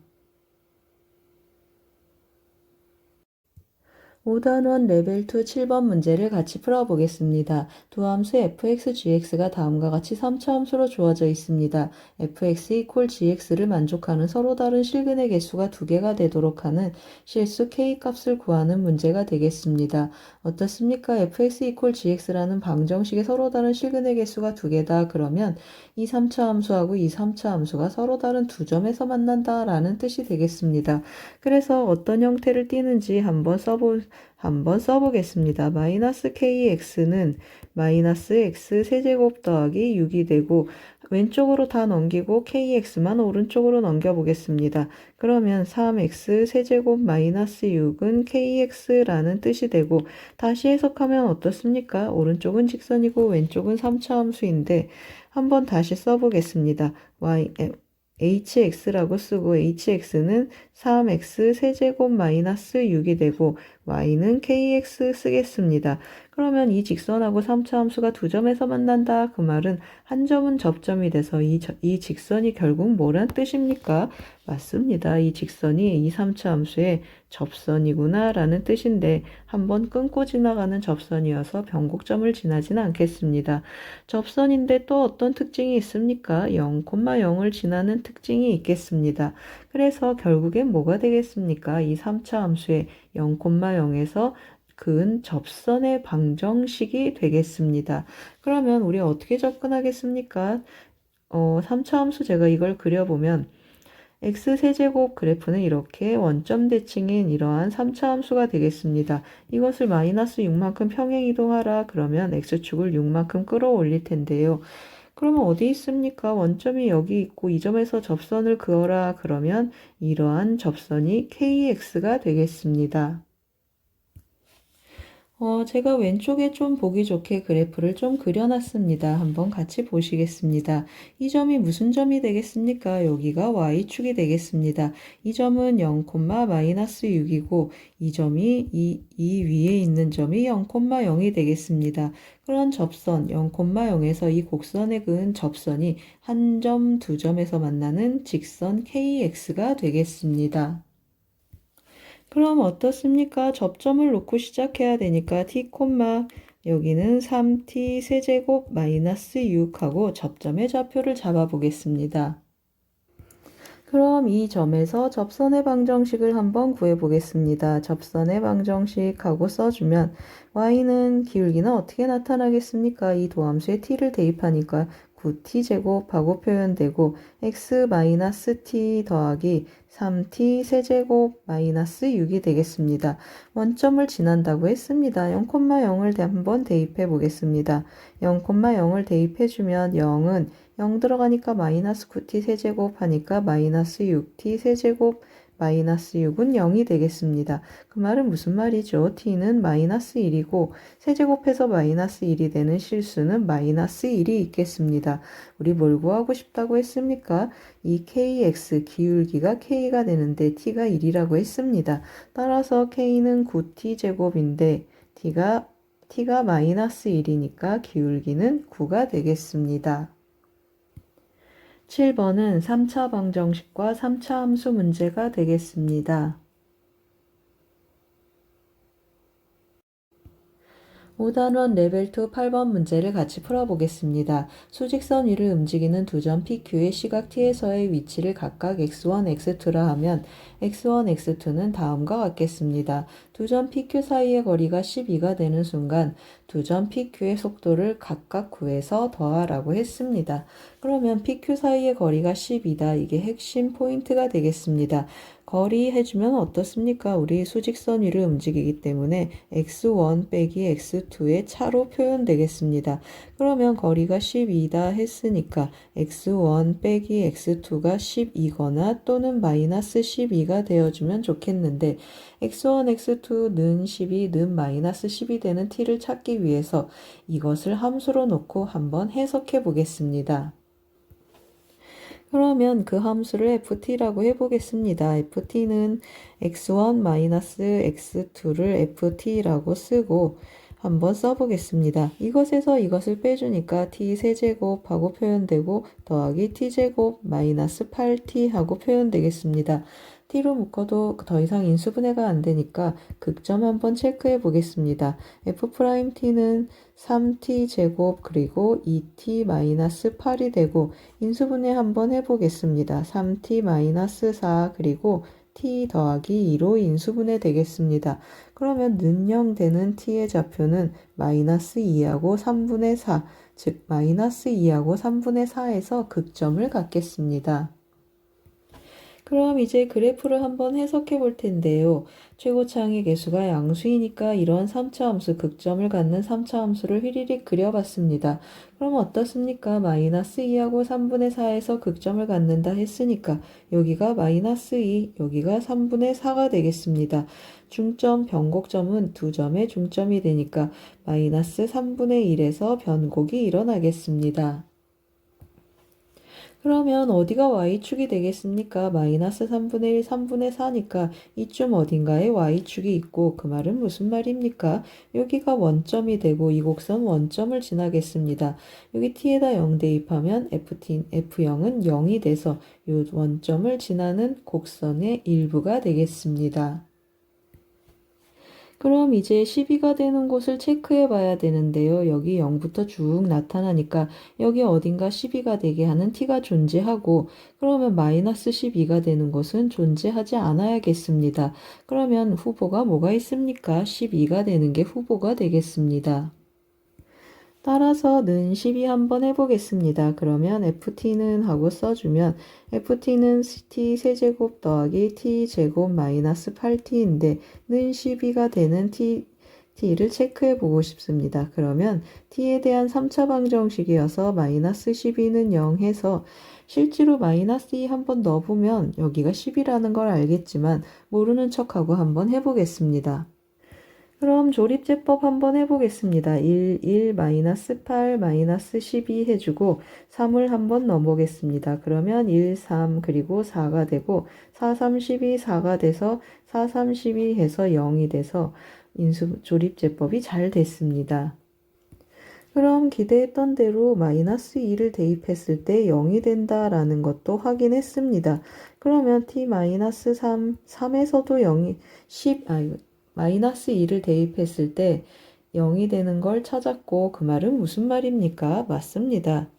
5단원 레벨 2 7번 문제를 같이 풀어보겠습니다. 두 함수 fx, gx가 다음과 같이 3차 함수로 주어져 있습니다. fx 이퀄 gx를 만족하는 서로 다른 실근의 개수가 2개가 되도록 하는 실수 k 값을 구하는 문제가 되겠습니다. 어떻습니까? fx 이퀄 gx라는 방정식의 서로 다른 실근의 개수가 2개다. 그러면 이 3차 함수하고 이 3차 함수가 서로 다른 두 점에서 만난다 라는 뜻이 되겠습니다. 그래서 어떤 형태를 띠는지 한번 써보겠습니다. 마이너스 kx는 마이너스 x 세제곱 더하기 6이 되고 왼쪽으로 다 넘기고 kx만 오른쪽으로 넘겨보겠습니다. 그러면 3x 세제곱 마이너스 6은 kx라는 뜻이 되고 다시 해석하면 어떻습니까? 오른쪽은 직선이고 왼쪽은 3차 함수인데 한번 다시 써보겠습니다. hx라고 쓰고 hx는 3x 세제곱 마이너스 6이 되고 y는 kx 쓰겠습니다. 그러면 이 직선하고 3차 함수가 두 점에서 만난다. 그 말은 한 점은 접점이 돼서 이 직선이 결국 뭐란 뜻입니까? 맞습니다. 이 직선이 이 3차 함수의 접선이구나 라는 뜻인데 한번 끊고 지나가는 접선이어서 변곡점을 지나지는 않겠습니다. 접선인데 또 어떤 특징이 있습니까? 0,0을 지나는 특징이 있겠습니다. 그래서 결국엔 뭐가 되겠습니까? 이 3차 함수의 0,0에서 근 접선의 방정식이 되겠습니다. 그러면 우리 어떻게 접근하겠습니까? 3차 함수 제가 이걸 그려보면 x세제곱 그래프는 이렇게 원점 대칭인 이러한 3차 함수가 되겠습니다. 이것을 마이너스 6만큼 평행 이동하라 그러면 x축을 6만큼 끌어올릴 텐데요. 그러면 어디 있습니까? 원점이 여기 있고 이 점에서 접선을 그어라 그러면 이러한 접선이 kx가 되겠습니다. 제가 왼쪽에 좀 보기 좋게 그래프를 좀 그려놨습니다. 한번 같이 보시겠습니다. 이 점이 무슨 점이 되겠습니까? 여기가 y축이 되겠습니다. 이 점은 0,-6이고 이 점이 이 위에 있는 점이 0,0이 되겠습니다. 그런 접선 0,0에서 이 곡선에 그은 접선이 한 점, 두 점에서 만나는 직선 kx가 되겠습니다. 그럼 어떻습니까? 접점을 놓고 시작해야 되니까 t, 여기는 3t 세제곱 마이너스 6하고 접점의 좌표를 잡아보겠습니다. 그럼 이 점에서 접선의 방정식을 한번 구해보겠습니다. 접선의 방정식하고 써주면 y는 기울기는 어떻게 나타나겠습니까? 이 도함수에 t를 대입하니까 9t제곱하고 표현되고 x-t 더하기 3t 세제곱 마이너스 6이 되겠습니다. 원점을 지난다고 했습니다. 0,0을 한번 대입해 보겠습니다. 0,0을 대입해주면 0은 0 들어가니까 마이너스 9t 세제곱 하니까 마이너스 6t 세제곱 마이너스 6은 0이 되겠습니다. 그 말은 무슨 말이죠? t는 마이너스 1이고 세제곱해서 마이너스 1이 되는 실수는 마이너스 1이 있겠습니다. 우리 뭘 구하고 싶다고 했습니까? 이 kx 기울기가 k가 되는데 t가 1이라고 했습니다. 따라서 k는 9t 제곱인데 t가 마이너스 1이니까 기울기는 9가 되겠습니다. 7번은 3차 방정식과 3차 함수 문제가 되겠습니다. 5단원 레벨 2 8번 문제를 같이 풀어보겠습니다. 수직선 위를 움직이는 두 점 PQ의 시각 T에서의 위치를 각각 x1, x2라 하면 x1, x2는 다음과 같겠습니다. 두 점 PQ 사이의 거리가 12가 되는 순간 두 점 PQ의 속도를 각각 구해서 더하라고 했습니다. 그러면 PQ 사이의 거리가 10이다. 이게 핵심 포인트가 되겠습니다. 거리 해주면 어떻습니까? 우리 수직선 위를 움직이기 때문에 x1 빼기 x2의 차로 표현되겠습니다. 그러면 거리가 12다 했으니까 x1 빼기 x2가 12거나 또는 마이너스 12가 되어주면 좋겠는데 x1, x2는 12, 는 마이너스 10이 되는 t를 찾기 위해서 이것을 함수로 놓고 한번 해석해 보겠습니다. 그러면 그 함수를 ft라고 해보겠습니다. ft는 x1-x2를 ft라고 쓰고 한번 써보겠습니다. 이것에서 이것을 빼주니까 t 세제곱하고 표현되고 더하기 t제곱 마이너스 8t 하고 표현되겠습니다. t로 묶어도 더 이상 인수분해가 안 되니까 극점 한번 체크해 보겠습니다. f't는 3t 제곱 그리고 2t 마이너스 8이 되고 인수분해 한번 해보겠습니다. 3t 마이너스 4 그리고 t 더하기 2로 인수분해 되겠습니다. 그러면 는0 되는 t의 좌표는 마이너스 2하고 3분의 4, 즉 마이너스 2하고 3분의 4에서 극점을 갖겠습니다. 그럼 이제 그래프를 한번 해석해 볼 텐데요. 최고차항의 개수가 양수이니까 이런 3차 함수, 극점을 갖는 3차 함수를 휘리릭 그려봤습니다. 그럼 어떻습니까? 마이너스 2하고 3분의 4에서 극점을 갖는다 했으니까 여기가 마이너스 2, 여기가 3분의 4가 되겠습니다. 중점, 변곡점은 두 점의 중점이 되니까 마이너스 3분의 1에서 변곡이 일어나겠습니다. 그러면 어디가 y축이 되겠습니까? 마이너스 3분의 1, 3분의 4니까 이쯤 어딘가에 y축이 있고 그 말은 무슨 말입니까? 여기가 원점이 되고 이 곡선 원점을 지나겠습니다. 여기 t에다 0 대입하면 f0은 0이 돼서 이 원점을 지나는 곡선의 일부가 되겠습니다. 그럼 이제 12가 되는 곳을 체크해 봐야 되는데요. 여기 0부터 쭉 나타나니까 여기 어딘가 12가 되게 하는 t가 존재하고 그러면 마이너스 12가 되는 곳은 존재하지 않아야겠습니다. 그러면 후보가 뭐가 있습니까? 12가 되는 게 후보가 되겠습니다. 따라서 는 12 한번 해보겠습니다. 그러면 ft는 하고 써주면 ft는 t 세제곱 더하기 t 제곱 마이너스 8t인데 는 12가 되는 t를 체크해 보고 싶습니다. 그러면 t에 대한 3차 방정식이어서 마이너스 12는 0 해서 실제로 마이너스 2 한번 넣어보면 여기가 10이라는 걸 알겠지만 모르는 척하고 한번 해보겠습니다. 그럼 조립제법 한번 해보겠습니다. 1, 마이너스 8, 마이너스 12 해주고 3을 한번 넣어보겠습니다. 그러면 1, 3, 그리고 4가 되고 4, 3, 12, 4가 돼서 4, 3, 12 해서 0이 돼서 조립제법이 잘 됐습니다. 그럼 기대했던 대로 마이너스 2를 대입했을 때 0이 된다라는 것도 확인했습니다. 그러면 t-3, 3에서도 0이, 마이너스 2를 대입했을 때 0이 되는 걸 찾았고 그 말은 무슨 말입니까? 맞습니다.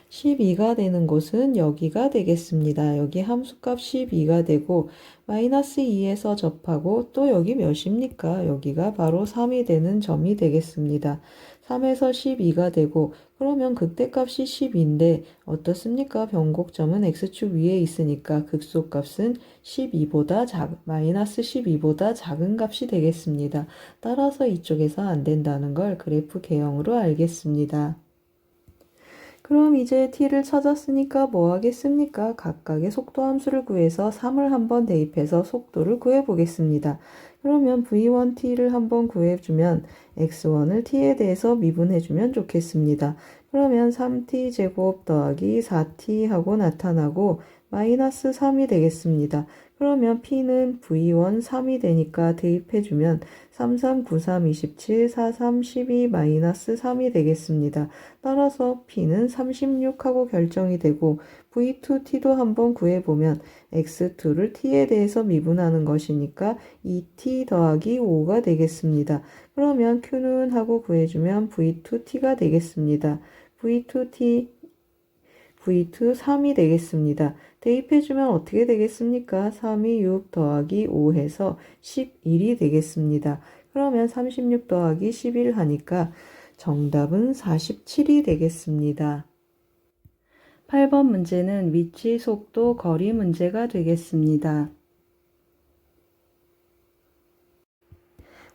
12가 되는 곳은 여기가 되겠습니다. 여기 함수값 12가 되고 마이너스 2에서 접하고 또 여기 몇입니까? 여기가 바로 3이 되는 점이 되겠습니다. 3에서 12가 되고 그러면 극대값이 12인데 어떻습니까? 변곡점은 x축 위에 있으니까 극소값은 12보다 마이너스 12보다 작은 값이 되겠습니다. 따라서 이쪽에서 안 된다는 걸 그래프 개형으로 알겠습니다. 그럼 이제 t를 찾았으니까 뭐 하겠습니까? 각각의 속도 함수를 구해서 3을 한번 대입해서 속도를 구해 보겠습니다. 그러면 v1t를 한번 구해주면 x1을 t에 대해서 미분해주면 좋겠습니다. 그러면 3t 제곱 더하기 4t 하고 나타나고 마이너스 3이 되겠습니다. 그러면 p는 v1 3이 되니까 대입해주면 3393 27 43 12 마이너스 3이 되겠습니다. 따라서 p는 36하고 결정이 되고 v2t도 한번 구해보면 x2를 t에 대해서 미분하는 것이니까 2t 더하기 5가 되겠습니다. 그러면 q는 하고 구해주면 v2t가 되겠습니다. v2t, v2 3이 되겠습니다. 대입해주면 어떻게 되겠습니까? 3이 6 더하기 5 해서 11이 되겠습니다. 그러면 36 더하기 11 하니까 정답은 47이 되겠습니다. 8번 문제는 위치, 속도, 거리 문제가 되겠습니다.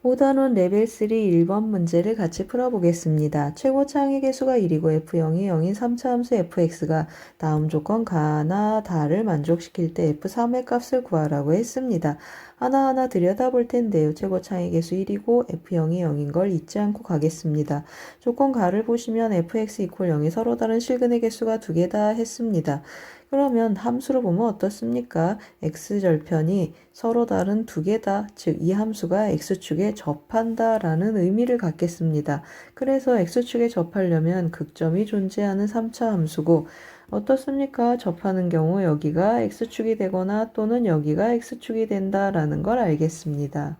5단원 레벨 3 1번 문제를 같이 풀어보겠습니다. 최고 창의 개수가 1이고 f0이 0인 3차 함수 fx가 다음 조건 가나 다를 만족시킬 때 f3의 값을 구하라고 했습니다. 하나하나 들여다볼 텐데요. 최고 창의 개수 1이고 f0이 0인 걸 잊지 않고 가겠습니다. 조건 가를 보시면 fx = 0이 서로 다른 실근의 개수가 2개다 했습니다. 그러면 함수로 보면 어떻습니까? x절편이 서로 다른 2개다. 즉 이 함수가 x축에 접한다 라는 의미를 갖겠습니다. 그래서 x축에 접하려면 극점이 존재하는 3차 함수고 어떻습니까? 접하는 경우 여기가 x축이 되거나 또는 여기가 x축이 된다 라는 걸 알겠습니다.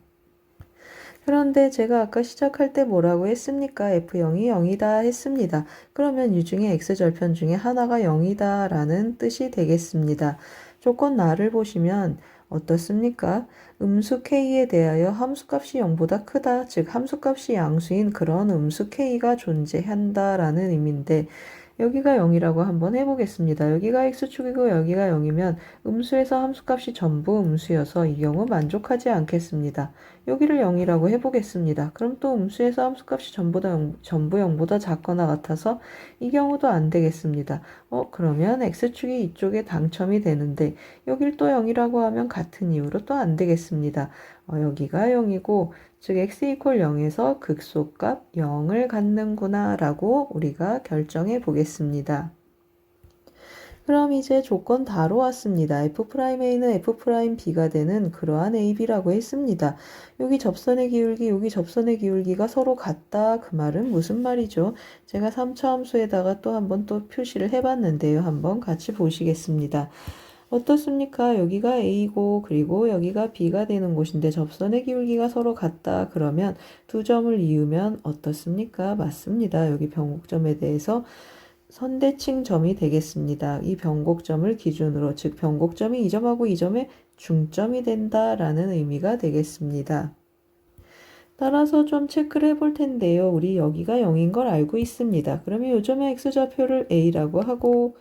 그런데 제가 아까 시작할 때 뭐라고 했습니까? f0이 0이다 했습니다. 그러면 이 중에 x절편 중에 하나가 0이다 라는 뜻이 되겠습니다. 조건 나를 보시면 어떻습니까? 음수 k에 대하여 함수값이 0보다 크다. 즉 함수값이 양수인 그런 음수 k가 존재한다 라는 의미인데 여기가 0이라고 한번 해보겠습니다. 여기가 x축이고 여기가 0이면 음수에서 함수값이 전부 음수여서 이 경우 만족하지 않겠습니다. 여기를 0이라고 해보겠습니다. 그럼 또 음수에서 함수값이 전부 0보다 작거나 같아서 이 경우도 안 되겠습니다. 그러면 x축이 이쪽에 당첨이 되는데 여길 또 0이라고 하면 같은 이유로 또 안 되겠습니다. 여기가 0이고 즉 x = 0에서 극소값 0을 갖는구나 라고 우리가 결정해 보겠습니다. 그럼 이제 조건 다로 왔습니다. f'A는 f'B가 되는 그러한 AB라고 했습니다. 여기 접선의 기울기, 여기 접선의 기울기가 서로 같다. 그 말은 무슨 말이죠? 제가 3차 함수에다가 또 한번 또 표시를 해봤는데요. 한번 같이 보시겠습니다. 어떻습니까? 여기가 A고 그리고 여기가 B가 되는 곳인데 접선의 기울기가 서로 같다. 그러면 두 점을 이으면 어떻습니까? 맞습니다. 여기 변곡점에 대해서 선대칭 점이 되겠습니다. 이 변곡점을 기준으로 즉 변곡점이 이 점하고 이 점의 중점이 된다라는 의미가 되겠습니다. 따라서 좀 체크를 해볼 텐데요. 우리 여기가 0인 걸 알고 있습니다. 그러면 이 점의 x좌표를 A라고 하고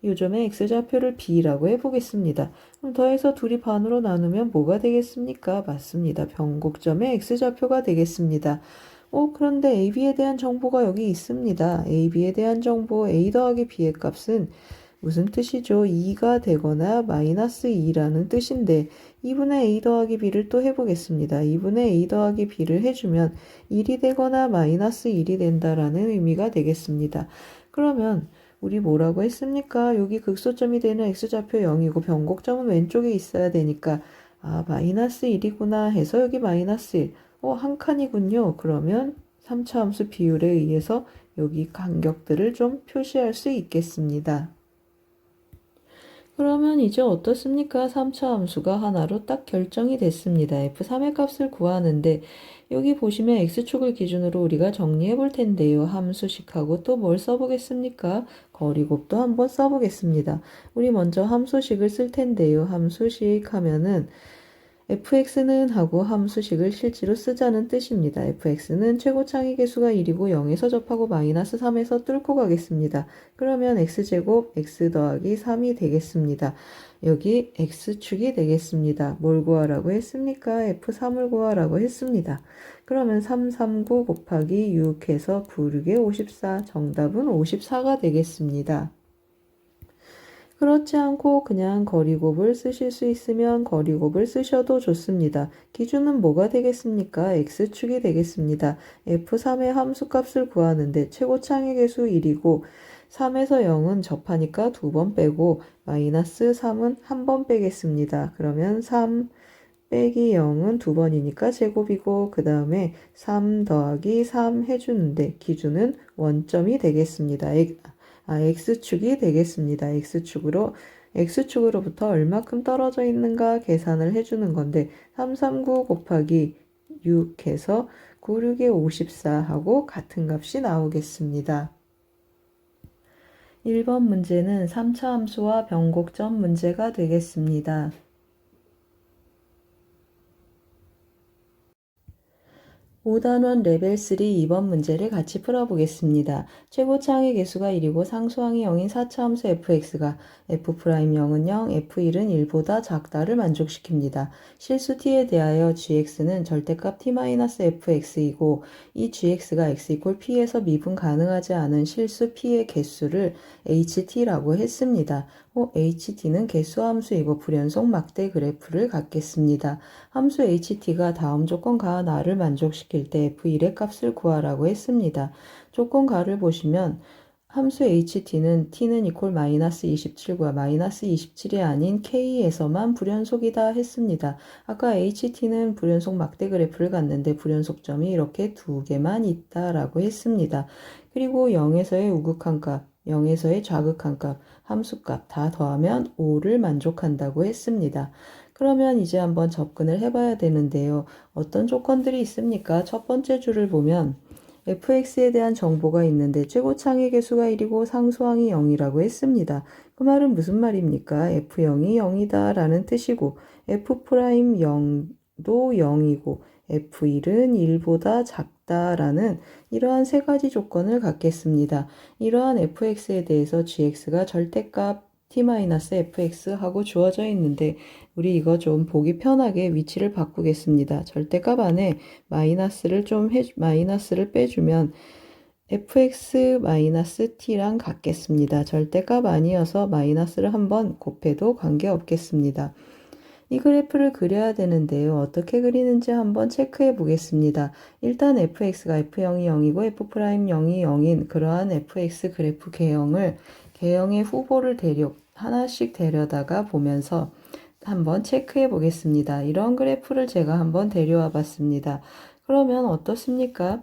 이 점의 x좌표를 b라고 해보겠습니다. 그럼 더해서 둘이 반으로 나누면 뭐가 되겠습니까? 맞습니다. 변곡점의 x좌표가 되겠습니다. 그런데 AB에 대한 정보가 여기 있습니다. AB에 대한 정보 A 더하기 B의 값은 무슨 뜻이죠? 2가 되거나 마이너스 2라는 뜻인데 2분의 A 더하기 B를 또 해보겠습니다. 2분의 A 더하기 B를 해주면 1이 되거나 마이너스 1이 된다라는 의미가 되겠습니다. 그러면 우리 뭐라고 했습니까? 여기 극소점이 되는 x좌표 0이고 변곡점은 왼쪽에 있어야 되니까 마이너스 1이구나 해서 여기 마이너스 1. 한 칸이군요. 그러면 3차 함수 비율에 의해서 여기 간격들을 좀 표시할 수 있겠습니다. 그러면 이제 어떻습니까? 3차 함수가 하나로 딱 결정이 됐습니다. f3의 값을 구하는데 여기 보시면 x축을 기준으로 우리가 정리해 볼 텐데요. 함수식하고 또 뭘 써보겠습니까? 거리곱도 한번 써보겠습니다. 우리 먼저 함수식을 쓸 텐데요. 함수식 하면은 fx는 하고 함수식을 실제로 쓰자는 뜻입니다. fx는 최고창의 개수가 1이고 0에서 접하고 마이너스 3에서 뚫고 가겠습니다. 그러면 x제곱 x 더하기 3이 되겠습니다. 여기 x축이 되겠습니다. 뭘 구하라고 했습니까? f3을 구하라고 했습니다. 그러면 339 곱하기 6 해서 9, 6에 54, 정답은 54가 되겠습니다. 그렇지 않고 그냥 거리곱을 쓰실 수 있으면 거리곱을 쓰셔도 좋습니다. 기준은 뭐가 되겠습니까? x축이 되겠습니다. f3의 함수값을 구하는데 최고창의 개수 1이고 3에서 0은 접하니까 2번 빼고 마이너스 3은 한 번 빼겠습니다. 그러면 3 빼기 0은 2번이니까 제곱이고 그 다음에 3 더하기 3 해주는데 기준은 원점이 되겠습니다. x축이 되겠습니다. x축으로부터 얼마큼 떨어져 있는가 계산을 해주는 건데 339 곱하기 6 해서 9, 6에 54 하고 같은 값이 나오겠습니다. 1번 문제는 3차 함수와 변곡점 문제가 되겠습니다. 5단원 레벨 3 2번 문제를 같이 풀어보겠습니다. 최고차항의 개수가 1이고 상수항이 0인 4차 함수 fx가 f'0은 0, f1은 1보다 작다를 만족시킵니다. 실수 t에 대하여 gx는 절대값 t-fx이고 이 gx가 x = p에서 미분 가능하지 않은 실수 p의 개수를 ht라고 했습니다. ht는 개수함수이고 불연속 막대 그래프를 갖겠습니다. 함수 ht가 다음 조건 가나를 만족시킬 때 f1의 값을 구하라고 했습니다. 조건 가를 보시면 함수 ht는 t는 이퀄 마이너스 27과 마이너스 27이 아닌 k에서만 불연속이다 했습니다. 아까 ht는 불연속 막대 그래프를 갖는데 불연속점이 이렇게 두 개만 있다라고 했습니다. 그리고 0에서의 우극한 값, 0에서의 좌극한 값, 함수값 다 더하면 5를 만족한다고 했습니다. 그러면 이제 한번 접근을 해봐야 되는데요. 어떤 조건들이 있습니까? 첫 번째 줄을 보면 fx에 대한 정보가 있는데 최고창의 개수가 1이고 상수항이 0이라고 했습니다. 그 말은 무슨 말입니까? f0이 0이다 라는 뜻이고 f'0도 0이고 f1은 1보다 작다라는 이러한 세 가지 조건을 갖겠습니다. 이러한 fx에 대해서 gx가 절대값 t-fx 하고 주어져 있는데 우리 이거 좀 보기 편하게 위치를 바꾸겠습니다. 절대값 안에 마이너스를 빼주면 fx-t랑 같겠습니다. 절대값 아니어서 마이너스를 한번 곱해도 관계없겠습니다. 이 그래프를 그려야 되는데요. 어떻게 그리는지 한번 체크해 보겠습니다. 일단 fx가 f0이 0이고 f'0이 0인 그러한 fx 그래프 개형의 후보를 하나씩 데려다가 보면서 한번 체크해 보겠습니다. 이런 그래프를 제가 한번 데려와 봤습니다. 그러면 어떻습니까?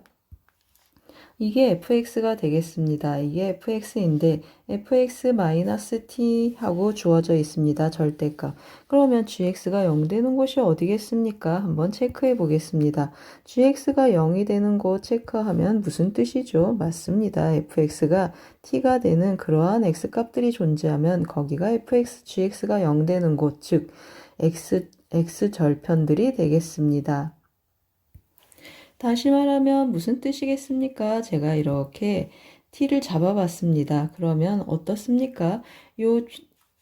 이게 fx가 되겠습니다. 이게 fx인데 fx-t 하고 주어져 있습니다. 절대값. 그러면 gx가 0 되는 곳이 어디겠습니까? 한번 체크해 보겠습니다. gx가 0이 되는 곳 체크하면 무슨 뜻이죠? 맞습니다. fx가 t가 되는 그러한 x값들이 존재하면 거기가 gx가 0 되는 곳, 즉 x절편들이 되겠습니다. 다시 말하면 무슨 뜻이겠습니까? 제가 이렇게 t를 잡아봤습니다. 그러면 어떻습니까? 요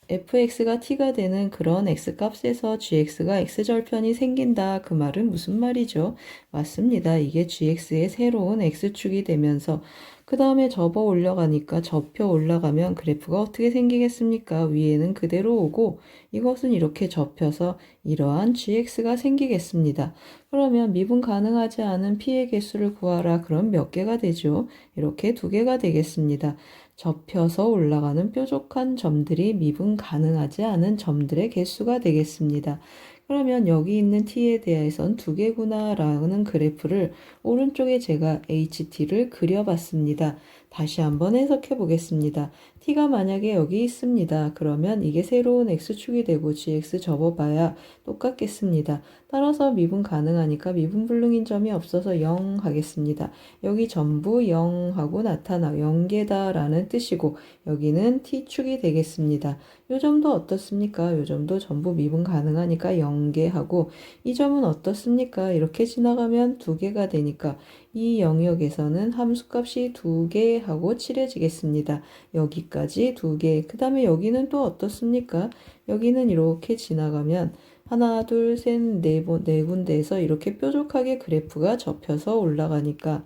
fx가 t가 되는 그런 x값에서 gx가 x절편이 생긴다. 그 말은 무슨 말이죠? 맞습니다. 이게 gx의 새로운 x축이 되면서 그 다음에 접어 올라가면 그래프가 어떻게 생기겠습니까? 위에는 그대로 오고 이것은 이렇게 접혀서 이러한 gx가 생기겠습니다. 그러면 미분 가능하지 않은 p의 개수를 구하라. 그럼 몇 개가 되죠? 이렇게 2개가 되겠습니다. 접혀서 올라가는 뾰족한 점들이 미분 가능하지 않은 점들의 개수가 되겠습니다. 그러면 여기 있는 t에 대해선 2개구나 라는 그래프를 오른쪽에 제가 ht를 그려봤습니다. 다시 한번 해석해 보겠습니다. t가 만약에 여기 있습니다. 그러면 이게 새로운 x축이 되고 gx 접어봐야 똑같겠습니다. 따라서 미분 가능하니까 미분불능인 점이 없어서 0 하겠습니다. 여기 전부 0하고 나타나 0개다 라는 뜻이고 여기는 t축이 되겠습니다. 요 점도 어떻습니까? 요 점도 전부 미분 가능하니까 0개 하고 이 점은 어떻습니까? 이렇게 지나가면 2개가 되니까 이 영역에서는 함수값이 2개 하고 칠해지겠습니다. 여기까지 2개. 그 다음에 여기는 또 어떻습니까? 여기는 이렇게 지나가면 하나, 둘, 셋, 네 군데에서 이렇게 뾰족하게 그래프가 접혀서 올라가니까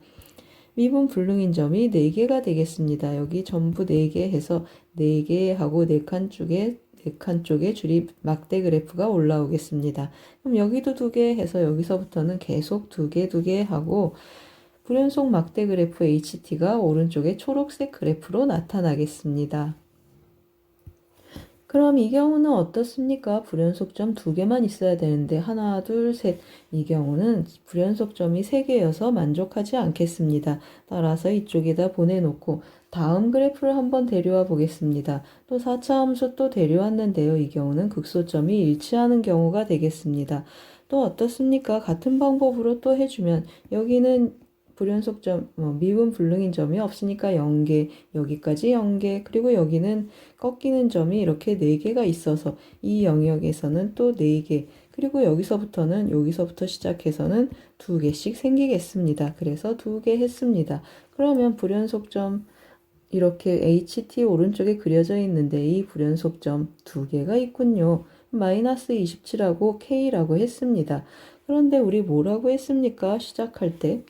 미분 불능인 점이 4개가 되겠습니다. 여기 전부 4개 해서 4개 하고 4칸 쪽에 줄이 막대 그래프가 올라오겠습니다. 그럼 여기도 2개 해서 여기서부터는 계속 2개, 2개 하고 불연속 막대 그래프 HT가 오른쪽에 초록색 그래프로 나타나겠습니다. 그럼 이 경우는 어떻습니까? 불연속점 2개만 있어야 되는데 하나, 둘, 셋. 이 경우는 불연속점이 3개여서 만족하지 않겠습니다. 따라서 이쪽에다 보내놓고 다음 그래프를 한번 데려와 보겠습니다. 또 4차 함수 또 데려왔는데요. 이 경우는 극소점이 일치하는 경우가 되겠습니다. 또 어떻습니까? 같은 방법으로 또 해주면 여기는 불연속점, 미분 불능인 점이 없으니까 0개, 여기까지 0개, 그리고 여기는 꺾이는 점이 이렇게 4개가 있어서 이 영역에서는 또 4개, 그리고 여기서부터 시작해서는 2개씩 생기겠습니다. 그래서 2개 했습니다. 그러면 불연속점 이렇게 HT 오른쪽에 그려져 있는데 이 불연속점 2개가 있군요. 마이너스 27하고 K라고 했습니다. 그런데 우리 뭐라고 했습니까? 시작할 때.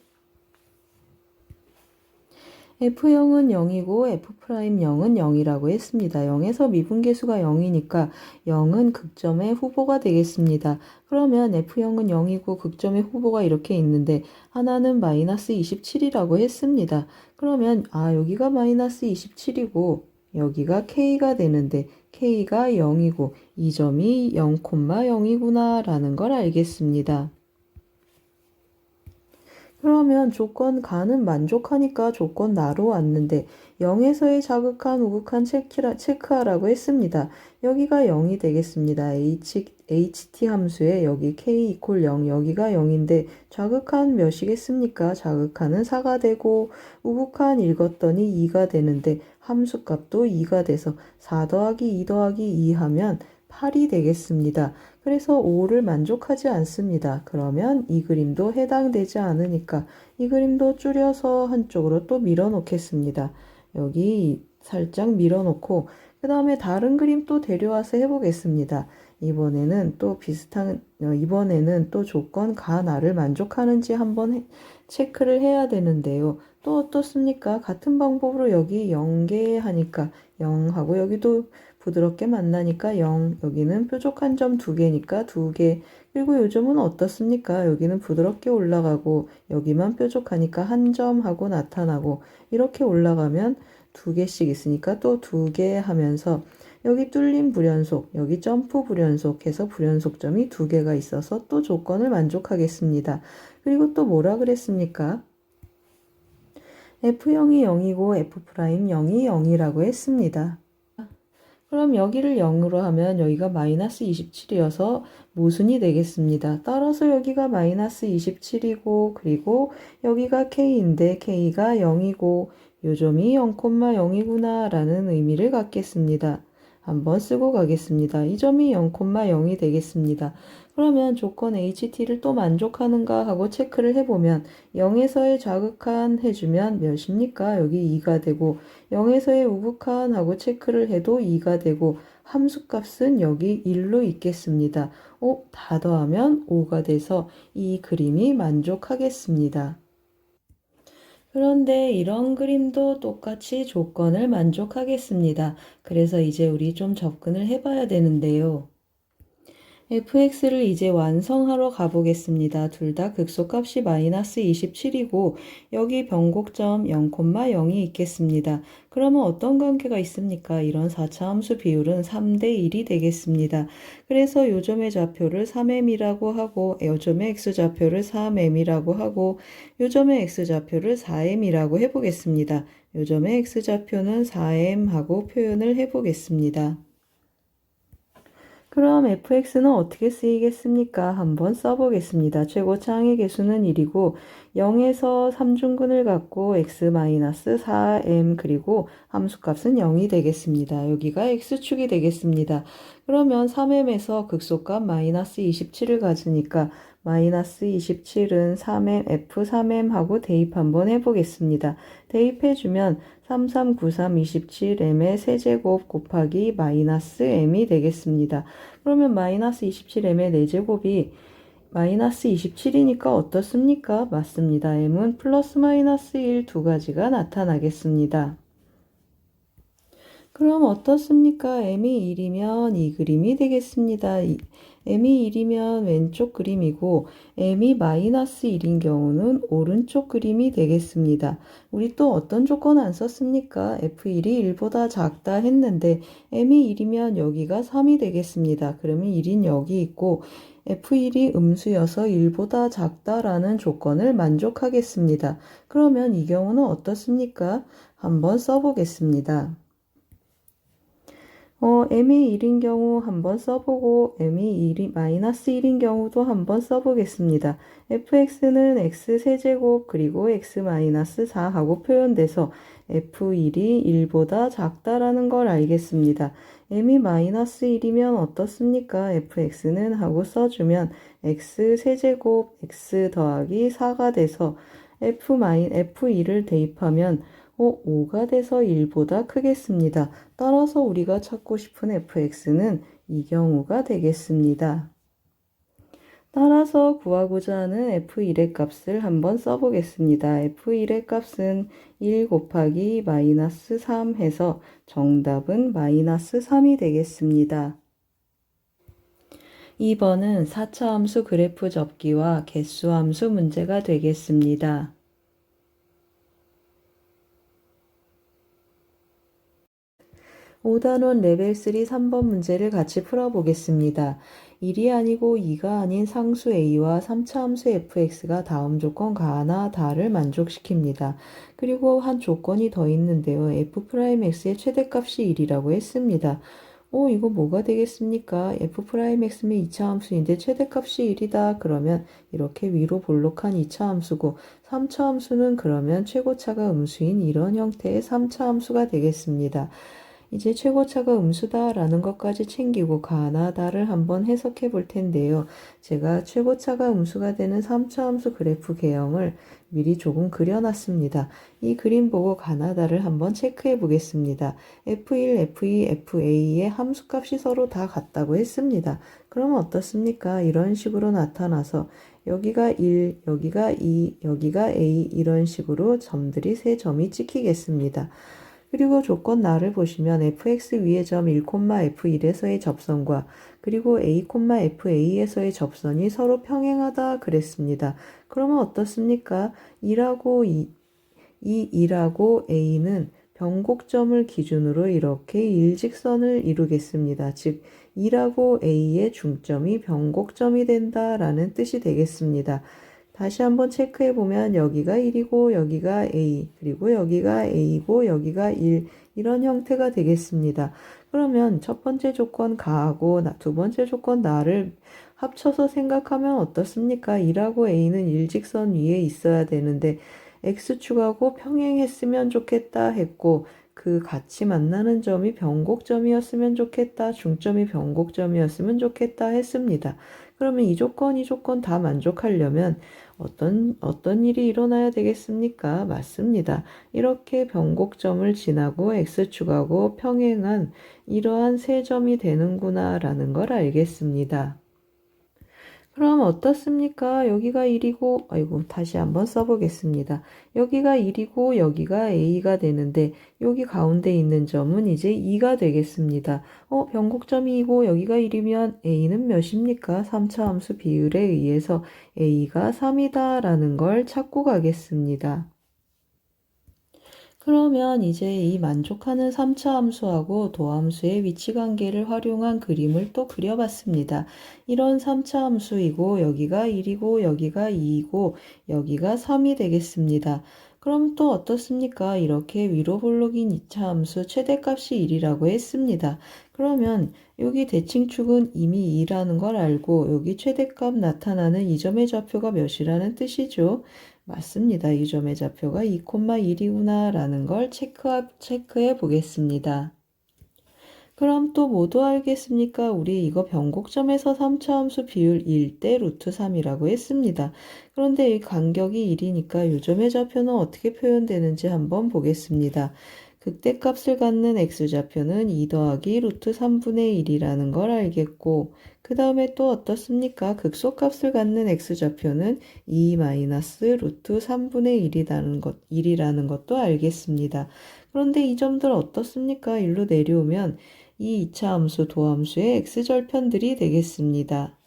F0은 0이고 F'0은 0이라고 했습니다. 0에서 미분계수가 0이니까 0은 극점의 후보가 되겠습니다. 그러면 F0은 0이고 극점의 후보가 이렇게 있는데 하나는 마이너스 27이라고 했습니다. 그러면 여기가 마이너스 27이고 여기가 K가 되는데 K가 0이고 이 점이 0,0이구나 라는 걸 알겠습니다. 그러면 조건 가는 만족하니까 조건 나로 왔는데 0에서의 자극한 우극한 체크하라고 했습니다. 여기가 0이 되겠습니다. HT 함수에 여기 K 이퀄 0 여기가 0인데 자극한 몇이겠습니까? 자극한은 4가 되고 우극한 읽었더니 2가 되는데 함수값도 2가 돼서 4 더하기 2 더하기 2 하면 8이 되겠습니다. 그래서 5를 만족하지 않습니다. 그러면 이 그림도 해당되지 않으니까 이 그림도 줄여서 한쪽으로 또 밀어 놓겠습니다. 여기 살짝 밀어 놓고 그 다음에 다른 그림 또 데려와서 해보겠습니다. 이번에는 또 조건 가나를 만족하는지 한번 체크를 해야 되는데요. 또 어떻습니까? 같은 방법으로 여기 0개 하니까 0하고 여기도 부드럽게 만나니까 0, 여기는 뾰족한 점 2개니까 2개, 그리고 요 점은 어떻습니까? 여기는 부드럽게 올라가고 여기만 뾰족하니까 한 점 하고 나타나고 이렇게 올라가면 2개씩 있으니까 또 2개 하면서 여기 뚫린 불연속, 여기 점프 불연속 해서 불연속점이 2개가 있어서 또 조건을 만족하겠습니다. 그리고 또 뭐라 그랬습니까? F0이 0이고 F'0이 0이라고 했습니다. 그럼 여기를 0으로 하면 여기가 마이너스 27이어서 모순이 되겠습니다. 따라서 여기가 마이너스 27이고 그리고 여기가 K인데 K가 0이고 요점이 0,0이구나 라는 의미를 갖겠습니다. 한번 쓰고 가겠습니다. 이 점이 0,0이 되겠습니다. 그러면 조건 HT를 또 만족하는가 하고 체크를 해보면 0에서의 자극한 해주면 몇입니까? 여기 2가 되고 0에서의 우극한 하고 체크를 해도 2가 되고 함수값은 여기 1로 있겠습니다. 다 더하면 5가 돼서 이 그림이 만족하겠습니다. 그런데 이런 그림도 똑같이 조건을 만족하겠습니다. 그래서 이제 우리 좀 접근을 해봐야 되는데요. fx를 이제 완성하러 가보겠습니다. 둘 다 극소값이 마이너스 27이고 여기 변곡점 0,0이 있겠습니다. 그러면 어떤 관계가 있습니까? 이런 4차 함수 비율은 3대 1이 되겠습니다. 그래서 요점의 좌표를 3m이라고 하고 요점의 x좌표를 3m이라고 하고 요점의 x좌표를 4m이라고 해보겠습니다. 요점의 x좌표는 4m 하고 표현을 해보겠습니다. 그럼 fx는 어떻게 쓰이겠습니까? 한번 써보겠습니다. 최고차항의 개수는 1이고 0에서 3중근을 갖고 x-4m 그리고 함수값은 0이 되겠습니다. 여기가 x축이 되겠습니다. 그러면 3m에서 극소값 마이너스 27을 가지니까 마이너스 27은 3m, f3m 하고 대입 한번 해보겠습니다. 대입해주면 339327m의 세제곱 곱하기 마이너스 m이 되겠습니다. 그러면 마이너스 27m의 4제곱이 마이너스 27이니까 어떻습니까? 맞습니다. m은 플러스 마이너스 1 두 가지가 나타나겠습니다. 그럼 어떻습니까? m이 1이면 이 그림이 되겠습니다. m이 1이면 왼쪽 그림이고 m이 마이너스 1인 경우는 오른쪽 그림이 되겠습니다. 우리 또 어떤 조건 안 썼습니까? f1이 1보다 작다 했는데 m이 1이면 여기가 3이 되겠습니다. 그러면 1인 여기 있고 f1이 음수여서 1보다 작다라는 조건을 만족하겠습니다. 그러면 이 경우는 어떻습니까? 한번 써보겠습니다. m이 1인 경우 한번 써보고 m이 마이너스 1인 경우도 한번 써보겠습니다. fx는 x세제곱 그리고 x-4 하고 표현돼서 f1이 1보다 작다라는 걸 알겠습니다. m이 마이너스 1이면 어떻습니까? fx는 하고 써주면 x세제곱 x 더하기 4가 돼서 f2를 대입하면 5가 돼서 1보다 크겠습니다. 따라서 우리가 찾고 싶은 fx는 이 경우가 되겠습니다. 따라서 구하고자 하는 f1의 값을 한번 써보겠습니다. f1의 값은 1 곱하기 마이너스 3 해서 정답은 마이너스 3이 되겠습니다. 2번은 4차 함수 그래프 접기와 개수 함수 문제가 되겠습니다. 5단원 레벨 3 3번 문제를 같이 풀어보겠습니다. 1이 아니고 2가 아닌 상수 a와 3차 함수 fx가 다음 조건 가나 다를 만족시킵니다. 그리고 한 조건이 더 있는데요. f'x의 최대값이 1이라고 했습니다. 이거 뭐가 되겠습니까? f'x면 2차 함수인데 최대값이 1이다. 그러면 이렇게 위로 볼록한 2차 함수고 3차 함수는 그러면 최고차가 음수인 이런 형태의 3차 함수가 되겠습니다. 이제 최고차가 음수다라는 것까지 챙기고 가나다를 한번 해석해 볼 텐데요. 제가 최고차가 음수가 되는 3차 함수 그래프 개형을 미리 조금 그려놨습니다. 이 그림 보고 가나다를 한번 체크해 보겠습니다. F1, F2, FA의 함수값이 서로 다 같다고 했습니다. 그러면 어떻습니까? 이런 식으로 나타나서 여기가 1, 여기가 2, 여기가 A 이런 식으로 점들이 세 점이 찍히겠습니다. 그리고 조건 나를 보시면 fx 위의 점 1,f1에서의 접선과 그리고 a, fa에서의 접선이 서로 평행하다 그랬습니다. 그러면 어떻습니까? 2라고 a는 변곡점을 기준으로 이렇게 일직선을 이루겠습니다. 즉 2라고 a의 중점이 변곡점이 된다라는 뜻이 되겠습니다. 다시 한번 체크해 보면 여기가 1이고 여기가 A 그리고 여기가 A고 여기가 1 이런 형태가 되겠습니다. 그러면 첫 번째 조건 가하고 두 번째 조건 나를 합쳐서 생각하면 어떻습니까? 2라고 A는 일직선 위에 있어야 되는데 X축하고 평행했으면 좋겠다 했고 그 같이 만나는 점이 변곡점이었으면 좋겠다. 중점이 변곡점이었으면 좋겠다 했습니다. 그러면 이 조건 다 만족하려면 어떤 일이 일어나야 되겠습니까? 맞습니다. 이렇게 변곡점을 지나고 X축하고 평행한 이러한 세 점이 되는구나 라는 걸 알겠습니다. 그럼 어떻습니까? 여기가 1이고, 아이고, 다시 한번 써보겠습니다. 여기가 1이고, 여기가 A가 되는데, 여기 가운데 있는 점은 이제 2가 되겠습니다. 변곡점이 2고, 여기가 1이면 A는 몇입니까? 3차 함수 비율에 의해서 A가 3이다 라는 걸 찾고 가겠습니다. 그러면 이제 이 만족하는 3차 함수하고 도함수의 위치관계를 활용한 그림을 또 그려봤습니다. 이런 3차 함수이고 여기가 1이고 여기가 2이고 여기가 3이 되겠습니다. 그럼 또 어떻습니까? 이렇게 위로 볼록인 2차 함수 최대값이 1이라고 했습니다. 그러면 여기 대칭축은 이미 2라는 걸 알고 여기 최대값 나타나는 이 점의 좌표가 몇이라는 뜻이죠? 맞습니다. 이 점의 좌표가 2,1이구나 라는 걸 체크해 보겠습니다. 그럼 또 모두 알겠습니까? 우리 이거 변곡점에서 3차 함수 비율 1대 루트 3이라고 했습니다. 그런데 이 간격이 1이니까 이 점의 좌표는 어떻게 표현되는지 한번 보겠습니다. 극대값을 갖는 x좌표는 2 더하기 루트 3분의 1이라는 걸 알겠고 그 다음에 또 어떻습니까? 극소값을 갖는 x좌표는 2 마이너스 루트 3분의 1이라는 것도 알겠습니다. 그런데 이 점들 어떻습니까? 일로 내려오면 이 2차 함수 도함수의 x절편들이 되겠습니다.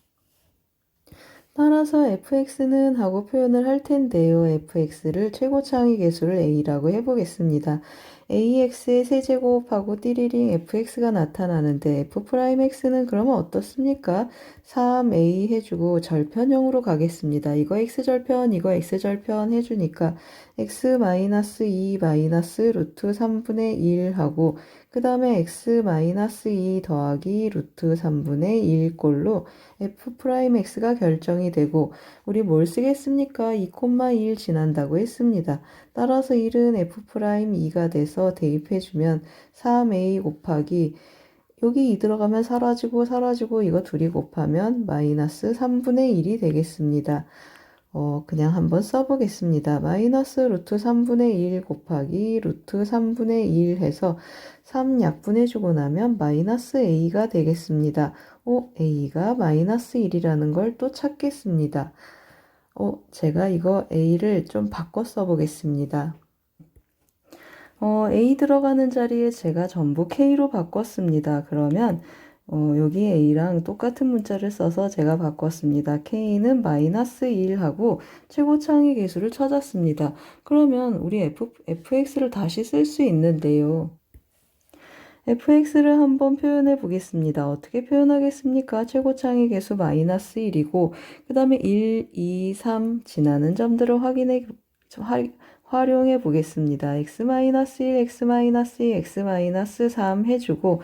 따라서 fx는 하고 표현을 할 텐데요. fx를 최고차항의 개수를 a라고 해보겠습니다. ax의 세제곱하고 띠리링 fx가 나타나는데 f'x는 그러면 어떻습니까? 3a 해주고 절편형으로 가겠습니다. 이거 x절편, 이거 x절편 해주니까 x-2 마이너스 루트 3분의 1 하고 그 다음에 x-2 더하기 루트 3분의 1 꼴로 f'x가 결정이 되고 우리 뭘 쓰겠습니까? 2,1 지난다고 했습니다. 따라서 1은 f'2가 돼서 대입해주면 3a 곱하기 여기 2 들어가면 사라지고 이거 둘이 곱하면 마이너스 3분의 1이 되겠습니다. 그냥 한번 써보겠습니다. 마이너스 루트 3분의 1 곱하기 루트 3분의 1 해서 3 약분해주고 나면 마이너스 a가 되겠습니다. a가 마이너스 1이라는 걸 또 찾겠습니다. 제가 이거 a를 좀 바꿔 써보겠습니다. a 들어가는 자리에 제가 전부 k로 바꿨습니다. 그러면 여기 a랑 똑같은 문자를 써서 제가 바꿨습니다. k는 마이너스 1하고 최고차항의 개수를 찾았습니다. 그러면 우리 fx를 다시 쓸 수 있는데요. fx를 한번 표현해 보겠습니다. 어떻게 표현하겠습니까? 최고차항의 개수 마이너스 1이고 그 다음에 1, 2, 3 지나는 점들을 활용해 보겠습니다. x-1, x-2, x-3 해주고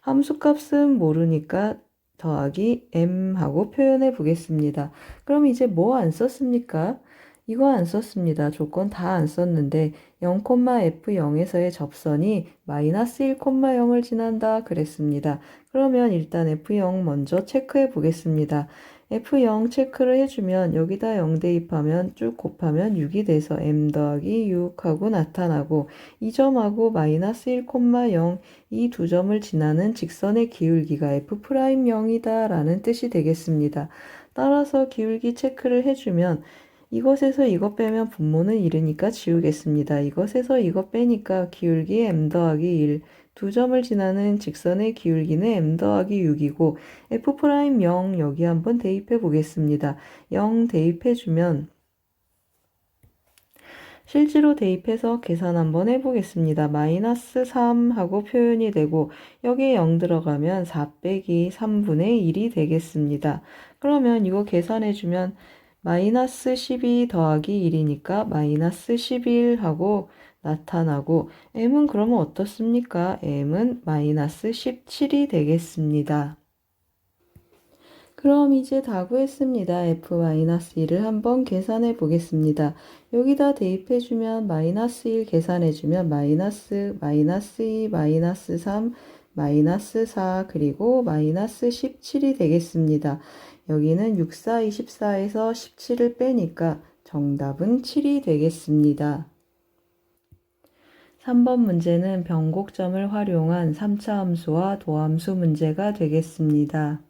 함수값은 모르니까 더하기 m 하고 표현해 보겠습니다. 그럼 이제 뭐 안 썼습니까? 이거 안 썼습니다. 조건 다 안 썼는데 0,f0에서의 접선이 마이너스 1,0을 지난다 그랬습니다. 그러면 일단 f0 먼저 체크해 보겠습니다. f0 체크를 해주면 여기다 0 대입하면 쭉 곱하면 6이 돼서 m 더하기 6하고 나타나고 이 점하고 마이너스 1,0 이 두 점을 지나는 직선의 기울기가 f'0이다 라는 뜻이 되겠습니다. 따라서 기울기 체크를 해주면 이것에서 이것 빼면 분모는 1이니까 지우겠습니다. 이것에서 이것 빼니까 기울기 m 더하기 1, 두 점을 지나는 직선의 기울기는 m 더하기 6이고 f'0 여기 한번 대입해 보겠습니다. 0 대입해 주면 실제로 대입해서 계산 한번 해보겠습니다. 마이너스 3 하고 표현이 되고 여기에 0 들어가면 4 빼기 3분의 1이 되겠습니다. 그러면 이거 계산해주면 마이너스 12 더하기 1이니까 마이너스 11 하고 나타나고 m은 그러면 어떻습니까? m은 마이너스 17이 되겠습니다. 그럼 이제 다 구했습니다. f-1을 한번 계산해 보겠습니다. 여기다 대입해주면 마이너스 1 계산해주면 마이너스 2, 마이너스 3, 마이너스 4 그리고 마이너스 17이 되겠습니다. 여기는 6, 4, 24에서 17을 빼니까 정답은 7이 되겠습니다. 3번 문제는 변곡점을 활용한 3차 함수와 도함수 문제가 되겠습니다.